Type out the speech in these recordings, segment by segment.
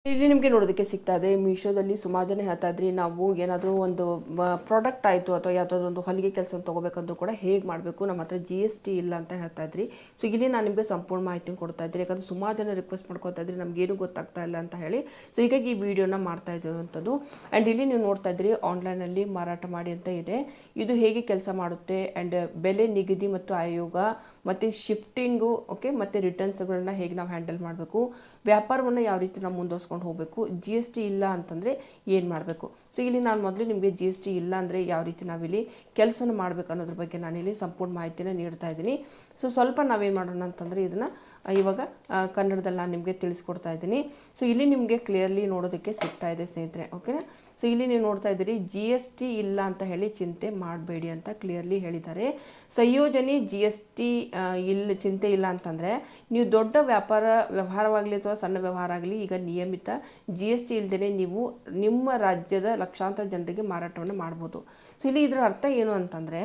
ಇಲ್ಲಿ ನಿಮಗೆ ನೋಡೋದಕ್ಕೆ ಸಿಗ್ತಾ ಇದೆ ಮೀಶೋದಲ್ಲಿ ಸುಮಾರು ಜನ ಹೇಳ್ತಾ ಇದ್ರಿ ನಾವು ಏನಾದರೂ ಒಂದು ಪ್ರಾಡಕ್ಟ್ ಆಯಿತು ಅಥವಾ ಯಾವುದಾದ್ರೂ ಒಂದು ಹೊಲಿಗೆ ಕೆಲಸ ತೊಗೋಬೇಕಂದ್ರೂ ಕೂಡ ಹೇಗೆ ಮಾಡಬೇಕು, ನಮ್ಮ ಹತ್ರ GST ಇಲ್ಲ ಅಂತ ಹೇಳ್ತಾ ಇದ್ರಿ. ಸೊ ಇಲ್ಲಿ ನಾನು ನಿಮಗೆ ಸಂಪೂರ್ಣ ಮಾಹಿತಿ ಕೊಡ್ತಾ ಇದ್ದೀನಿ, ಯಾಕಂದರೆ ಸುಮಾರು ಜನ ರಿಕ್ವೆಸ್ಟ್ ಮಾಡ್ಕೊತಾ ಇದ್ರಿ ನಮಗೇನು ಗೊತ್ತಾಗ್ತಾ ಇಲ್ಲ ಅಂತ ಹೇಳಿ. ಸೊ ಹೀಗಾಗಿ ಈ ವಿಡಿಯೋನ ಮಾಡ್ತಾ ಇರುವಂಥದ್ದು. ಆ್ಯಂಡ್ ಇಲ್ಲಿ ನೀವು ನೋಡ್ತಾ ಇದ್ರಿ ಆನ್ಲೈನಲ್ಲಿ ಮಾರಾಟ ಮಾಡಿ ಅಂತ ಇದೆ. ಇದು ಹೇಗೆ ಕೆಲಸ ಮಾಡುತ್ತೆ ಆ್ಯಂಡ್ ಬೆಲೆ ನಿಗದಿ ಮತ್ತು ಆಯೋಗ ಮತ್ತು ಶಿಫ್ಟಿಂಗು ಓಕೆ ಮತ್ತು ರಿಟರ್ನ್ಸ್ಗಳನ್ನ ಹೇಗೆ ನಾವು ಹ್ಯಾಂಡಲ್ ಮಾಡಬೇಕು, ವ್ಯಾಪಾರವನ್ನು ಯಾವ ರೀತಿ ನಾವು ಮುಂದುವರ್ಸ್ಕೊಂಡು ಹೋಗಬೇಕು, GST ಇಲ್ಲ ಅಂತಂದರೆ ಏನು ಮಾಡಬೇಕು. ಸೊ ಇಲ್ಲಿ ನಾನು ಮೊದಲು ನಿಮಗೆ GST ಇಲ್ಲ ಅಂದರೆ ಯಾವ ರೀತಿ ನಾವಿಲ್ಲಿ ಕೆಲಸನ ಮಾಡಬೇಕು ಅನ್ನೋದ್ರ ಬಗ್ಗೆ ನಾನಿಲ್ಲಿ ಸಂಪೂರ್ಣ ಮಾಹಿತಿನ ನೀಡ್ತಾ ಇದ್ದೀನಿ. ಸೊ ಸ್ವಲ್ಪ ನಾವೇನು ಮಾಡೋಣ ಅಂತಂದರೆ ಇದನ್ನು ಇವಾಗ ಕನ್ನಡದಲ್ಲಿ ನಾನು ನಿಮಗೆ ತಿಳಿಸ್ಕೊಡ್ತಾ ಇದ್ದೀನಿ. ಸೊ ಇಲ್ಲಿ ನಿಮಗೆ ಕ್ಲಿಯರ್ಲಿ ನೋಡೋದಕ್ಕೆ ಸಿಗ್ತಾ ಇದೆ ಸ್ನೇಹಿತರೆ, ಓಕೆನಾ. ಸೊ ಇಲ್ಲಿ ನೀವು ನೋಡ್ತಾ ಇದ್ದೀರಿ GST ಇಲ್ಲ ಅಂತ ಹೇಳಿ ಚಿಂತೆ ಮಾಡಬೇಡಿ ಅಂತ ಕ್ಲಿಯರ್ಲಿ ಹೇಳಿದ್ದಾರೆ. ಸಂಯೋಜನೆ GST ಇಲ್ಲ ಚಿಂತೆ ಇಲ್ಲ ಅಂತಂದರೆ ನೀವು ದೊಡ್ಡ ವ್ಯವಹಾರವಾಗಲಿ ಅಥವಾ ಸಣ್ಣ ವ್ಯವಹಾರ ಆಗಲಿ ಈಗ ನಿಯಮಿತ GST ಇಲ್ಲದೇ ನೀವು ನಿಮ್ಮ ರಾಜ್ಯದ ಲಕ್ಷಾಂತರ ಜನರಿಗೆ ಮಾರಾಟವನ್ನು ಮಾಡ್ಬೋದು. ಸೊ ಇಲ್ಲಿ ಇದರ ಅರ್ಥ ಏನು ಅಂತಂದರೆ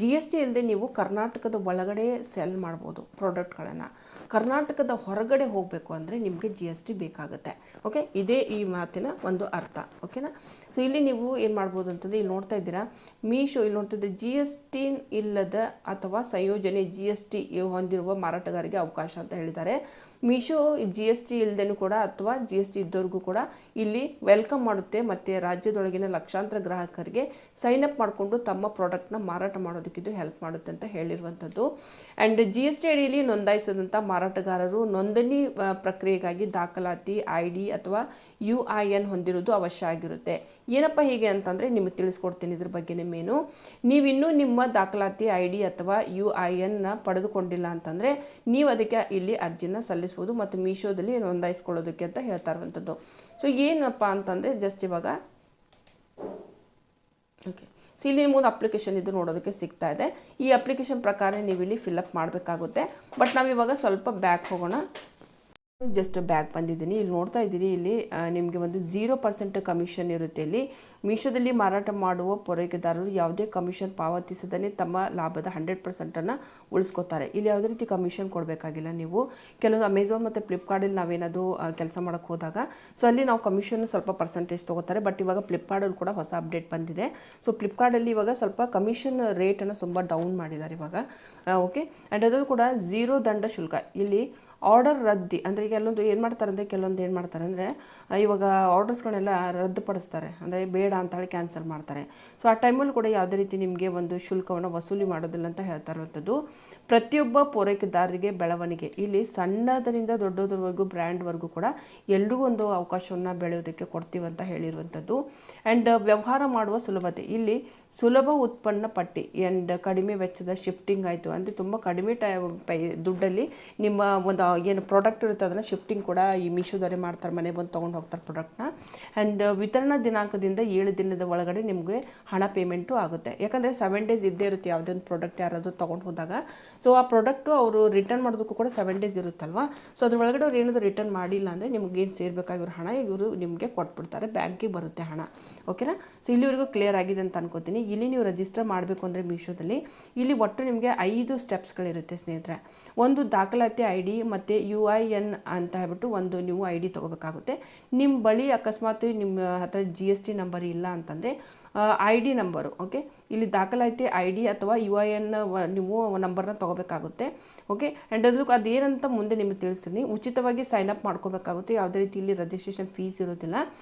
GST ಇಲ್ಲದೆ ನೀವು ಕರ್ನಾಟಕದ ಒಳಗಡೆ ಸೆಲ್ ಮಾಡ್ಬೋದು ಪ್ರಾಡಕ್ಟ್ಗಳನ್ನು. ಕರ್ನಾಟಕದ ಹೊರಗಡೆ ಹೋಗಬೇಕು ಅಂದರೆ ನಿಮಗೆ GST ಬೇಕಾಗುತ್ತೆ. ಓಕೆ, ಇದೇ ಈ ಮಾತಿನ ಒಂದು ಅರ್ಥ, ಓಕೆನಾ. ಸೊ ಇಲ್ಲಿ ನೀವು ಏನು ಮಾಡ್ಬೋದು ಅಂತಂದರೆ ಇಲ್ಲಿ ನೋಡ್ತಾ ಇದ್ದೀರಾ ಮೀಶೋ ಇಲ್ಲಿ ನೋಡ್ತಾ ಇದ್ದೀರಿ GST ಇಲ್ಲದ ಅಥವಾ ಸಂಯೋಜನೆ GST ಹೊಂದಿರುವ ಮಾರಾಟಗಾರರಿಗೆ ಅವಕಾಶ ಅಂತ ಹೇಳಿದ್ದಾರೆ. ಮೀಶೋ GST ಇಲ್ಲದೇನೂ ಕೂಡ ಅಥವಾ GST ಇದ್ದವ್ರಿಗೂ ಕೂಡ ಇಲ್ಲಿ ವೆಲ್ಕಮ್ ಮಾಡುತ್ತೆ ಮತ್ತು ರಾಜ್ಯದೊಳಗಿನ ಲಕ್ಷಾಂತರ ಗ್ರಾಹಕರಿಗೆ ಸೈನ್ ಅಪ್ ಮಾಡಿಕೊಂಡು ತಮ್ಮ ಪ್ರಾಡಕ್ಟ್ನ ಮಾರಾಟ ಮಾಡೋದಕ್ಕಿದು ಹೆಲ್ಪ್ ಮಾಡುತ್ತೆ ಅಂತ ಹೇಳಿರುವಂಥದ್ದು. ಆ್ಯಂಡ್ GST ಅಡಿಯಲ್ಲಿ ನೋಂದಾಯಿಸಿದಂಥ ಮಾರಾಟಗಾರರು ನೋಂದಣಿ ಪ್ರಕ್ರಿಯೆಗಾಗಿ ದಾಖಲಾತಿ ID ಅಥವಾ UIN ಹೊಂದಿರೋದು ಅವಶ್ಯ ಆಗಿರುತ್ತೆ. ಏನಪ್ಪ ಹೀಗೆ ಅಂತಂದರೆ ನಿಮಗೆ ತಿಳಿಸ್ಕೊಡ್ತೀನಿ ಇದ್ರ ಬಗ್ಗೆನೇ ಮೇನು. ನೀವಿನ್ನೂ ನಿಮ್ಮ ದಾಖಲಾತಿ ID ಅಥವಾ UIN ಪಡೆದುಕೊಂಡಿಲ್ಲ ಅಂತಂದರೆ ನೀವು ಅದಕ್ಕೆ ಇಲ್ಲಿ ಅರ್ಜಿನ ಸಲ್ಲಿಸ್ಬೋದು ಮತ್ತು ಮೀಶೋದಲ್ಲಿ ನೋಂದಾಯಿಸ್ಕೊಳ್ಳೋದಕ್ಕೆ ಅಂತ ಹೇಳ್ತಾ ಇರುವಂಥದ್ದು. ಸೊ ಏನಪ್ಪ ಅಂತಂದರೆ ಜಸ್ಟ್ ಇವಾಗ ಓಕೆ, ಸೊ ಇಲ್ಲಿ ನಿಮಗೊಂದು ಅಪ್ಲಿಕೇಶನ್ ಇದು ನೋಡೋದಕ್ಕೆ ಸಿಗ್ತಾ ಇದೆ. ಈ ಅಪ್ಲಿಕೇಶನ್ ಪ್ರಕಾರ ನೀವು ಇಲ್ಲಿ ಫಿಲ್ಅಪ್ ಮಾಡಬೇಕಾಗುತ್ತೆ. ಬಟ್ ನಾವಿವಾಗ ಸ್ವಲ್ಪ ಬ್ಯಾಕ್ ಹೋಗೋಣ. ಜಸ್ಟ್ ಬ್ಯಾಕ್ ಬಂದಿದ್ದೀನಿ. ಇಲ್ಲಿ ನೋಡ್ತಾ ಇದ್ದೀರಿ ಇಲ್ಲಿ ನಿಮಗೆ ಒಂದು 0% ಕಮಿಷನ್ ಇರುತ್ತೆ. ಇಲ್ಲಿ ಮೀಶೋದಲ್ಲಿ ಮಾರಾಟ ಮಾಡುವ ಪೂರೈಕೆದಾರರು ಯಾವುದೇ ಕಮಿಷನ್ ಪಾವತಿಸದೇ ತಮ್ಮ ಲಾಭದ 100%ಅನ್ನು ಉಳಿಸ್ಕೋತಾರೆ. ಇಲ್ಲಿ ಯಾವುದೇ ರೀತಿ ಕಮಿಷನ್ ಕೊಡಬೇಕಾಗಿಲ್ಲ. ನೀವು ಕೆಲವೊಂದು ಅಮೆಝಾನ್ ಮತ್ತು ಫ್ಲಿಪ್ಕಾರ್ಟಲ್ಲಿ ನಾವೇನಾದರೂ ಕೆಲಸ ಮಾಡೋಕ್ಕೆ ಹೋದಾಗ ಸೊ ಅಲ್ಲಿ ನಾವು ಕಮಿಷನ್ ಸ್ವಲ್ಪ ಪರ್ಸೆಂಟೇಜ್ ತೊಗೋತಾರೆ. ಬಟ್ ಇವಾಗ ಫ್ಲಿಪ್ಕಾರ್ಟಲ್ಲಿ ಕೂಡ ಹೊಸ ಅಪ್ಡೇಟ್ ಬಂದಿದೆ. ಸೊ ಫ್ಲಿಪ್ಕಾರ್ಟಲ್ಲಿ ಇವಾಗ ಸ್ವಲ್ಪ ಕಮಿಷನ್ ರೇಟನ್ನು ತುಂಬ ಡೌನ್ ಮಾಡಿದ್ದಾರೆ ಇವಾಗ, ಓಕೆ. ಆ್ಯಂಡ್ ಅದು ಕೂಡ 0 ದಂಡ ಶುಲ್ಕ. ಇಲ್ಲಿ ಆರ್ಡರ್ ರದ್ದಿ ಅಂದರೆ ಈಗ ಕೆಲವೊಂದು ಏನು ಮಾಡ್ತಾರೆ ಅಂದರೆ ಇವಾಗ ಆರ್ಡರ್ಸ್ಗಳನ್ನೆಲ್ಲ ರದ್ದುಪಡಿಸ್ತಾರೆ, ಅಂದರೆ ಬೇಡ ಅಂತ ಹೇಳಿ ಕ್ಯಾನ್ಸಲ್ ಮಾಡ್ತಾರೆ. ಸೊ ಆ ಟೈಮಲ್ಲಿ ಕೂಡ ಯಾವುದೇ ರೀತಿ ನಿಮಗೆ ಒಂದು ಶುಲ್ಕವನ್ನು ವಸೂಲಿ ಮಾಡೋದಿಲ್ಲ ಅಂತ ಹೇಳ್ತಾ ಇರುವಂಥದ್ದು. ಪ್ರತಿಯೊಬ್ಬ ಪೂರೈಕೆದಾರರಿಗೆ ಬೆಳವಣಿಗೆ, ಇಲ್ಲಿ ಸಣ್ಣದರಿಂದ ದೊಡ್ಡದ್ರವರೆಗೂ ಬ್ರ್ಯಾಂಡ್ವರೆಗೂ ಕೂಡ ಎಲ್ರಿಗೂ ಒಂದು ಅವಕಾಶವನ್ನು ಬೆಳೆಯೋದಕ್ಕೆ ಕೊಡ್ತೀವಿ ಅಂತ ಹೇಳಿರುವಂಥದ್ದು. ಆ್ಯಂಡ್ ವ್ಯವಹಾರ ಮಾಡುವ ಸುಲಭತೆ, ಇಲ್ಲಿ ಸುಲಭ ಉತ್ಪನ್ನ ಪಟ್ಟಿ ಆ್ಯಂಡ್ ಕಡಿಮೆ ವೆಚ್ಚದ ಶಿಫ್ಟಿಂಗ್ ಆಯಿತು ಅಂದರೆ ತುಂಬ ಕಡಿಮೆ ದುಡ್ಡಲ್ಲಿ ನಿಮ್ಮ ಒಂದು ಏನು ಪ್ರಾಡಕ್ಟ್ ಇರುತ್ತೆ ಅದನ್ನು ಶಿಫ್ಟಿಂಗ್ ಕೂಡ ಈ ಮೀಶೋದವರೇ ಮಾಡ್ತಾರೆ, ಮನೆ ಬಂದು ತೊಗೊಂಡು ಹೋಗ್ತಾರೆ ಪ್ರಾಡಕ್ಟ್ನ. ಆ್ಯಂಡ್ ವಿತರಣಾ ದಿನಾಂಕದಿಂದ 7 ದಿನದ ಒಳಗಡೆ ನಿಮಗೆ ಹಣ ಪೇಮೆಂಟು ಆಗುತ್ತೆ. ಯಾಕಂದರೆ 7 ಡೇಸ್ ಇದ್ದೇ ಇರುತ್ತೆ ಯಾವುದೇ ಒಂದು ಪ್ರಾಡಕ್ಟ್ ಯಾರಾದರೂ ತೊಗೊಂಡು ಹೋದಾಗ. ಸೊ ಆ ಪ್ರಾಡಕ್ಟು ಅವರು ರಿಟರ್ನ್ ಮಾಡೋದಕ್ಕೂ ಕೂಡ 7 ಡೇಸ್ ಇರುತ್ತಲ್ವ. ಸೊ ಅದ್ರ ಒಳಗಡೆ ಅವ್ರು ಏನಾದರೂ ರಿಟರ್ನ್ ಮಾಡಿಲ್ಲ ಅಂದರೆ ನಿಮಗೇನು ಸೇರಬೇಕಾಗಿರೋ ಹಣ ಇವರು ನಿಮಗೆ ಕೊಟ್ಬಿಡ್ತಾರೆ, ಬ್ಯಾಂಕಿಗೆ ಬರುತ್ತೆ ಹಣ, ಓಕೆನಾ. ಸೊ ಇಲ್ಲಿವರೆಗೂ ಕ್ಲಿಯರ್ ಆಗಿದೆ ಅಂತ ಅನ್ಕೋತೀನಿ. ಇಲ್ಲಿ ನೀವು ರಿಜಿಸ್ಟರ್ ಮಾಡಬೇಕು ಅಂದರೆ ಮೀಶೋದಲ್ಲಿ ಇಲ್ಲಿ ಒಟ್ಟು ನಿಮಗೆ 5 ಸ್ಟೆಪ್ಸ್ಗಳಿರುತ್ತೆ ಸ್ನೇಹಿತರೆ. ಒಂದು ದಾಖಲಾತಿ ID ಮತ್ತು UIN ಅಂತ ಹೇಳ್ಬಿಟ್ಟು ಒಂದು ನೀವು ID ತೊಗೋಬೇಕಾಗುತ್ತೆ. ನಿಮ್ಮ ಬಳಿ ಅಕಸ್ಮಾತ್ ನಿಮ್ಮ ಹತ್ರ GST ನಂಬರ್ ಇಲ್ಲ ಅಂತಂದರೆ ID ನಂಬರು, ಓಕೆ. ಇಲ್ಲಿ ದಾಖಲಾತಿ ID ಅಥವಾ UIN ನೀವು ನಂಬರ್ನ ತೊಗೋಬೇಕಾಗುತ್ತೆ, ಓಕೆ. ಆ್ಯಂಡ್ ಅದೇನಂತ ಮುಂದೆ ನಿಮಗೆ ತಿಳಿಸ್ತೀನಿ. ಉಚಿತವಾಗಿ ಸೈನ್ ಅಪ್ ಮಾಡ್ಕೋಬೇಕಾಗುತ್ತೆ, ಯಾವುದೇ ರೀತಿ ಇಲ್ಲಿ ರಿಜಿಸ್ಟ್ರೇಷನ್ ಫೀಸ್ ಇರೋದಿಲ್ಲ.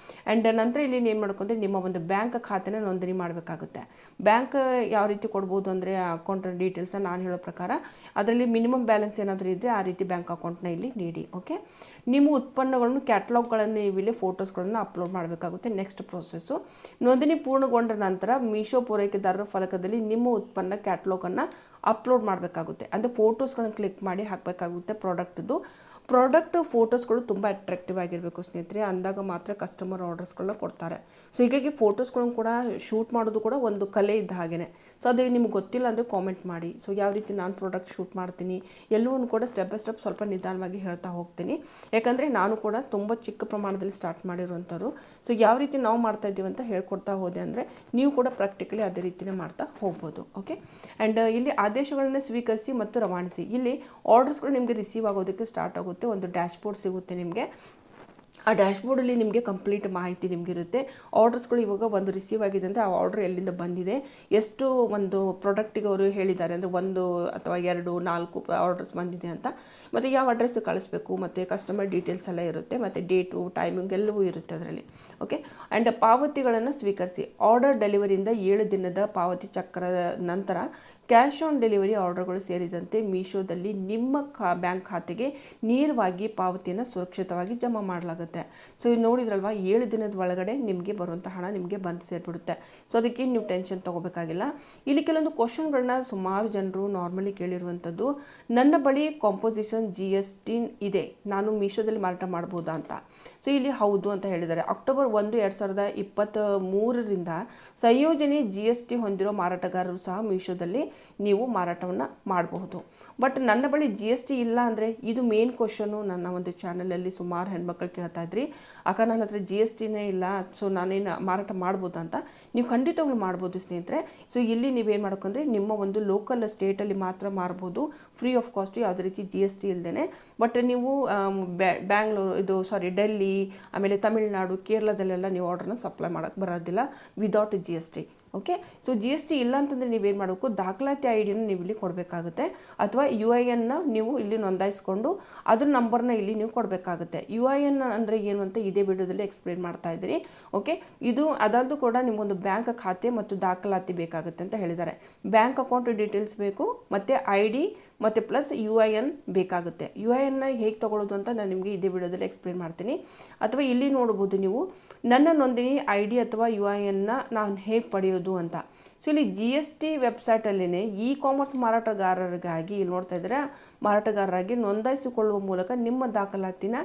ಆ್ಯಂಡ್ ನಂತರ ಇಲ್ಲಿ ಏನು ಮಾಡ್ಕೊಂಡ್ರೆ ನಿಮ್ಮ ಒಂದು ಬ್ಯಾಂಕ್ ಖಾತೆನ ನೋಂದಣಿ ಮಾಡಬೇಕಾಗುತ್ತೆ. ಬ್ಯಾಂಕ್ ಯಾವ ರೀತಿ ಕೊಡ್ಬೋದು ಅಂದರೆ ಅಕೌಂಟ್ ಡೀಟೇಲ್ಸನ್ನು ನಾನು ಹೇಳೋ ಪ್ರಕಾರ ಅದರಲ್ಲಿ ಮಿನಿಮಮ್ ಬ್ಯಾಲೆನ್ಸ್ ಏನಾದರೂ ಇದ್ದರೆ ಆ ರೀತಿ ಬ್ಯಾಂಕ್ ಅಕೌಂಟ್ನ ಇಲ್ಲಿ ನೀಡಿ, ಓಕೆ. ನಿಮ್ಮ ಉತ್ಪನ್ನಗಳನ್ನು ಕ್ಯಾಟ್ಲಾಗ್ಗಳನ್ನು ನೀವು ಇಲ್ಲಿ ಫೋಟೋಸ್ಗಳನ್ನು ಅಪ್ಲೋಡ್ ಮಾಡಬೇಕಾಗುತ್ತೆ. ನೆಕ್ಸ್ಟ್ ಪ್ರೊಸೆಸ್ಸು ನೋಂದಣಿ ಪೂರ್ಣಗೊಂಡ ನಂತರ ಮೀಶೋ ಪೂರೈಕೆದಾರರ ಫಲಕದಲ್ಲಿ ನಿಮ್ಮ ಉತ್ಪನ್ನ ಕ್ಯಾಟ್ಲಾಗನ್ನು ಅಪ್ಲೋಡ್ ಮಾಡಬೇಕಾಗುತ್ತೆ. ಅಂದರೆ ಫೋಟೋಸ್ಗಳನ್ನು ಕ್ಲಿಕ್ ಮಾಡಿ ಹಾಕಬೇಕಾಗುತ್ತೆ ಪ್ರಾಡಕ್ಟ್ ಫೋಟೋಸ್ಗಳು ತುಂಬ ಅಟ್ರಾಕ್ಟಿವ್ ಆಗಿರಬೇಕು ಸ್ನೇಹಿತರೆ, ಅಂದಾಗ ಮಾತ್ರ ಕಸ್ಟಮರ್ ಆರ್ಡರ್ಸ್ಗಳನ್ನ ಕೊಡ್ತಾರೆ. ಸೊ ಹೀಗಾಗಿ ಫೋಟೋಸ್ಗಳನ್ನು ಕೂಡ ಶೂಟ್ ಮಾಡೋದು ಕೂಡ ಒಂದು ಕಲೆ ಇದ್ದ ಹಾಗೆಯೇ. ಸೊ ಅದು ನಿಮ್ಗೆ ಗೊತ್ತಿಲ್ಲ ಅಂದರೆ ಕಾಮೆಂಟ್ ಮಾಡಿ. ಸೊ ಯಾವ ರೀತಿ ನಾನು ಪ್ರಾಡಕ್ಟ್ ಶೂಟ್ ಮಾಡ್ತೀನಿ ಎಲ್ಲವನ್ನೂ ಕೂಡ ಸ್ಟೆಪ್ ಬೈ ಸ್ಟೆಪ್ ಸ್ವಲ್ಪ ನಿಧಾನವಾಗಿ ಹೇಳ್ತಾ ಹೋಗ್ತೀನಿ. ಯಾಕಂದರೆ ನಾನು ಕೂಡ ತುಂಬ ಚಿಕ್ಕ ಪ್ರಮಾಣದಲ್ಲಿ ಸ್ಟಾರ್ಟ್ ಮಾಡಿರುವಂಥವ್ರು. ಸೊ ಯಾವ ರೀತಿ ನಾವು ಮಾಡ್ತಾ ಇದ್ದೀವಿ ಅಂತ ಹೇಳ್ಕೊಡ್ತಾ ಹೋದೆ ಅಂದರೆ ನೀವು ಕೂಡ ಪ್ರಾಕ್ಟಿಕಲಿ ಅದೇ ರೀತಿಯೇ ಮಾಡ್ತಾ ಹೋಗ್ಬೋದು, ಓಕೆ. ಆ್ಯಂಡ್ ಇಲ್ಲಿ ಆದೇಶಗಳನ್ನು ಸ್ವೀಕರಿಸಿ ಮತ್ತು ರವಾನಿಸಿ. ಇಲ್ಲಿ ಆರ್ಡರ್ಸ್ಗಳು ನಿಮಗೆ ರಿಸೀವ್ ಆಗೋದಕ್ಕೆ ಸ್ಟಾರ್ಟ್ ಆಗುತ್ತೆ. ಒಂದು ಡ್ಯಾಶ್ಬೋರ್ಡ್ ಸಿಗುತ್ತೆ ನಿಮಗೆ. ಆ ಡ್ಯಾಶ್ಬೋರ್ಡಲ್ಲಿ ನಿಮಗೆ ಕಂಪ್ಲೀಟ್ ಮಾಹಿತಿ ನಿಮಗಿರುತ್ತೆ. ಆರ್ಡರ್ಸ್ಗಳು ಇವಾಗ ಒಂದು ರಿಸೀವ್ ಆಗಿದೆ ಅಂದರೆ ಆ ಆರ್ಡರ್ ಎಲ್ಲಿಂದ ಬಂದಿದೆ, ಎಷ್ಟು ಒಂದು ಪ್ರಾಡಕ್ಟಿಗೆ ಅವರು ಹೇಳಿದ್ದಾರೆ ಅಂದರೆ 1 ಅಥವಾ 2 4 ಆರ್ಡರ್ಸ್ ಬಂದಿದೆ ಅಂತ, ಮತ್ತು ಯಾವ ಅಡ್ರೆಸ್ ಕಳಿಸ್ಬೇಕು, ಮತ್ತು ಕಸ್ಟಮರ್ ಡೀಟೇಲ್ಸ್ ಎಲ್ಲ ಇರುತ್ತೆ, ಮತ್ತು ಡೇಟು ಟೈಮಿಂಗ್ ಎಲ್ಲವೂ ಇರುತ್ತೆ ಅದರಲ್ಲಿ. ಓಕೆ. ಆ್ಯಂಡ್ ಪಾವತಿಗಳನ್ನು ಸ್ವೀಕರಿಸಿ. ಆರ್ಡರ್ ಡೆಲಿವರಿಯಿಂದ 7 ದಿನದ ಪಾವತಿ ಚಕ್ರದ ನಂತರ ಕ್ಯಾಶ್ ಆನ್ ಡೆಲಿವರಿ ಆರ್ಡರ್ಗಳು ಸೇರಿದಂತೆ ಮೀಶೋದಲ್ಲಿ ನಿಮ್ಮ ಬ್ಯಾಂಕ್ ಖಾತೆಗೆ ನೇರವಾಗಿ ಪಾವತಿಯನ್ನು ಸುರಕ್ಷಿತವಾಗಿ ಜಮಾ ಮಾಡಲಾಗುತ್ತೆ. ಸೊ ಇದು ನೋಡಿದ್ರಲ್ವಾ, 7 ದಿನದ ಒಳಗಡೆ ನಿಮಗೆ ಬರುವಂಥ ಹಣ ನಿಮಗೆ ಬಂದು ಸೇರಿಬಿಡುತ್ತೆ. ಸೊ ಅದಕ್ಕೆ ನೀವು ಟೆನ್ಷನ್ ತೊಗೋಬೇಕಾಗಿಲ್ಲ. ಇಲ್ಲಿ ಕೆಲವೊಂದು ಕ್ವಶನ್ಗಳನ್ನ ಸುಮಾರು ಜನರು ನಾರ್ಮಲಿ ಕೇಳಿರುವಂಥದ್ದು, ನನ್ನ ಬಳಿ ಕಾಂಪೋಸಿಷನ್ GST ಇದೆ, ನಾನು ಮೀಶೋದಲ್ಲಿ ಮಾರಾಟ ಮಾಡ್ಬೋದಾ ಅಂತ. ಸೊ ಇಲ್ಲಿ ಹೌದು ಅಂತ ಹೇಳಿದ್ದಾರೆ. ಅಕ್ಟೋಬರ್ 1, 2023ರಿಂದ ಸಂಯೋಜನೆ GST ಹೊಂದಿರೋ ಮಾರಾಟಗಾರರು ಸಹ ಮೀಶೋದಲ್ಲಿ ನೀವು ಮಾರಾಟವನ್ನು ಮಾಡಬಹುದು. ಬಟ್ ನನ್ನ ಬಳಿ GST ಇಲ್ಲ ಅಂದರೆ, ಇದು ಮೇನ್ ಕ್ವಶನು ನನ್ನ ಒಂದು ಚಾನಲಲ್ಲಿ ಸುಮಾರು ಹೆಣ್ಮಕ್ಳು ಕೇಳ್ತಾ ಇದ್ರಿ, ಅಕ್ಕ ನನ್ನ ಹತ್ರ GSTನೇ ಇಲ್ಲ, ಸೊ ನಾನೇನು ಮಾರಾಟ ಮಾಡ್ಬೋದು ಅಂತ. ನೀವು ಖಂಡಿತವಾಗ್ಲೂ ಮಾಡ್ಬೋದು ಸ್ನೇಹಿತರೆ. ಸೊ ಇಲ್ಲಿ ನೀವೇನು ಮಾಡ್ಬೇಕಂದ್ರೆ, ನಿಮ್ಮ ಒಂದು ಲೋಕಲ್ ಸ್ಟೇಟಲ್ಲಿ ಮಾತ್ರ ಮಾರ್ಬೋದು, ಫ್ರೀ ಆಫ್ ಕಾಸ್ಟ್, ಯಾವುದೇ ರೀತಿ GST ಇಲ್ಲದೇ. ಬಟ್ ನೀವು ಡೆಲ್ಲಿ, ಆಮೇಲೆ ತಮಿಳುನಾಡು, ಕೇರಳದಲ್ಲೆಲ್ಲ ನೀವು ಆರ್ಡರ್ನ ಸಪ್ಲೈ ಮಾಡೋಕ್ಕೆ ಬರೋದಿಲ್ಲ without GST. Okay. So GST ಇಲ್ಲ ಅಂತಂದರೆ ನೀವೇನು ಮಾಡಬೇಕು, ದಾಖಲಾತಿ ID-ನ ನೀವು ಇಲ್ಲಿ ಕೊಡಬೇಕಾಗುತ್ತೆ, ಅಥವಾ UIN ನೀವು ಇಲ್ಲಿ ನೋಂದಾಯಿಸ್ಕೊಂಡು ಅದ್ರ ನಂಬರ್ನ ಇಲ್ಲಿ ನೀವು ಕೊಡಬೇಕಾಗುತ್ತೆ. UIN ಅಂದರೆ ಏನು ಅಂತ ಇದೇ ವಿಡಿಯೋದಲ್ಲಿ ಎಕ್ಸ್ಪ್ಲೇನ್ ಮಾಡ್ತಾ ಇದ್ದೀನಿ. ಓಕೆ. ಇದು ಅದಲ್ಲೂ ಕೂಡ ನಿಮಗೊಂದು ಬ್ಯಾಂಕ್ ಖಾತೆ ಮತ್ತು ದಾಖಲಾತಿ ಬೇಕಾಗುತ್ತೆ ಅಂತ ಹೇಳಿದ್ದಾರೆ. ಬ್ಯಾಂಕ್ ಅಕೌಂಟ್ ಡೀಟೇಲ್ಸ್ ಬೇಕು, ಮತ್ತು ID ಮತ್ತು ಪ್ಲಸ್ UIN ಬೇಕಾಗುತ್ತೆ. UIN ಹೇಗೆ ತೊಗೊಳ್ಳೋದು ಅಂತ ನಾನು ನಿಮಗೆ ಇದೇ ವಿಡಿಯೋದಲ್ಲಿ ಎಕ್ಸ್ಪ್ಲೇನ್ ಮಾಡ್ತೀನಿ. ಅಥವಾ ಇಲ್ಲಿ ನೋಡ್ಬೋದು ನೀವು, ನನ್ನ ನೋಂದಣಿ ID ಅಥವಾ UIN ನಾನು ಹೇಗೆ ಪಡೆಯೋದು ಅಂತ. ಸೊ ಇಲ್ಲಿ GST ವೆಬ್ಸೈಟಲ್ಲಿನೇ ಕಾಮರ್ಸ್ ಮಾರಾಟಗಾರರಿಗಾಗಿ ಇಲ್ಲಿ ನೋಡ್ತಾ ಇದ್ದಾರೆ, ಮಾರಾಟಗಾರರಾಗಿ ನೋಂದಾಯಿಸಿಕೊಳ್ಳುವ ಮೂಲಕ ನಿಮ್ಮ ದಾಖಲಾತಿನ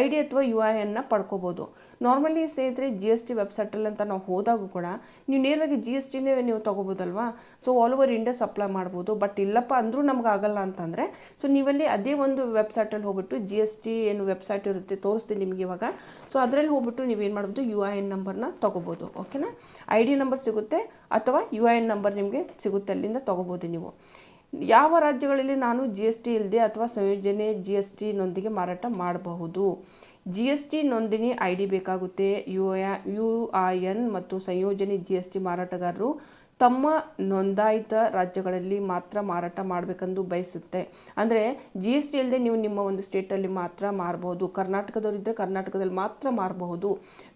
ID ಅಥವಾ UIN ಪಡ್ಕೋಬೋದು. ನಾರ್ಮಲಿ ಸ್ನೇಹಿತರೆ GST ವೆಬ್ಸೈಟಲ್ಲಿ ಅಂತ ನಾವು ಹೋದಾಗೂ ಕೂಡ ನೀವು ನೇರವಾಗಿ GSTನೇ ನೀವು ತೊಗೋಬೋದಲ್ವಾ. So all over India supply ಮಾಡ್ಬೋದು. ಬಟ್ ಇಲ್ಲಪ್ಪ ಅಂದರೂ ನಮ್ಗೆ ಆಗಲ್ಲ ಅಂತಂದರೆ, ಸೊ ನೀವಲ್ಲಿ ಅದೇ ಒಂದು ವೆಬ್ಸೈಟಲ್ಲಿ ಹೋಗ್ಬಿಟ್ಟು GST ಏನು ವೆಬ್ಸೈಟ್ ಇರುತ್ತೆ ತೋರಿಸ್ತೀನಿ ನಿಮಗೆ ಇವಾಗ. ಸೊ ಅದರಲ್ಲಿ ಹೋಗ್ಬಿಟ್ಟು ನೀವೇನು ಮಾಡ್ಬೋದು, UIN ನಂಬರ್ನ ತೊಗೋಬೋದು. ಓಕೆನಾ. ID ನಂಬರ್ ಸಿಗುತ್ತೆ ಅಥವಾ UIN ನಂಬರ್ ನಿಮಗೆ ಸಿಗುತ್ತೆ, ಅಲ್ಲಿಂದ ತೊಗೋಬೋದು ನೀವು. ಯಾವ ರಾಜ್ಯಗಳಲ್ಲಿ ನಾನು GST ಇಲ್ಲದೆ ಅಥವಾ ಸಂಯೋಜನೆ GST ನೊಂದಿಗೆ ಮಾರಾಟ ಮಾಡಬಹುದು. GST ನೋಂದಣಿ ID ಬೇಕಾಗುತ್ತೆ. UIN ಮತ್ತು ಸಂಯೋಜನೆ GST ಮಾರಾಟಗಾರರು ತಮ್ಮ ನೋಂದಾಯಿತ ರಾಜ್ಯಗಳಲ್ಲಿ ಮಾತ್ರ ಮಾರಾಟ ಮಾಡಬೇಕೆಂದು ಬಯಸುತ್ತೆ. ಅಂದರೆ GST ಇಲ್ಲದೆ ನೀವು ನಿಮ್ಮ ಒಂದು ಸ್ಟೇಟಲ್ಲಿ ಮಾತ್ರ ಮಾರಬಹುದು. ಕರ್ನಾಟಕದವರಿದ್ದರೆ ಕರ್ನಾಟಕದಲ್ಲಿ ಮಾತ್ರ ಮಾರಬಹುದು.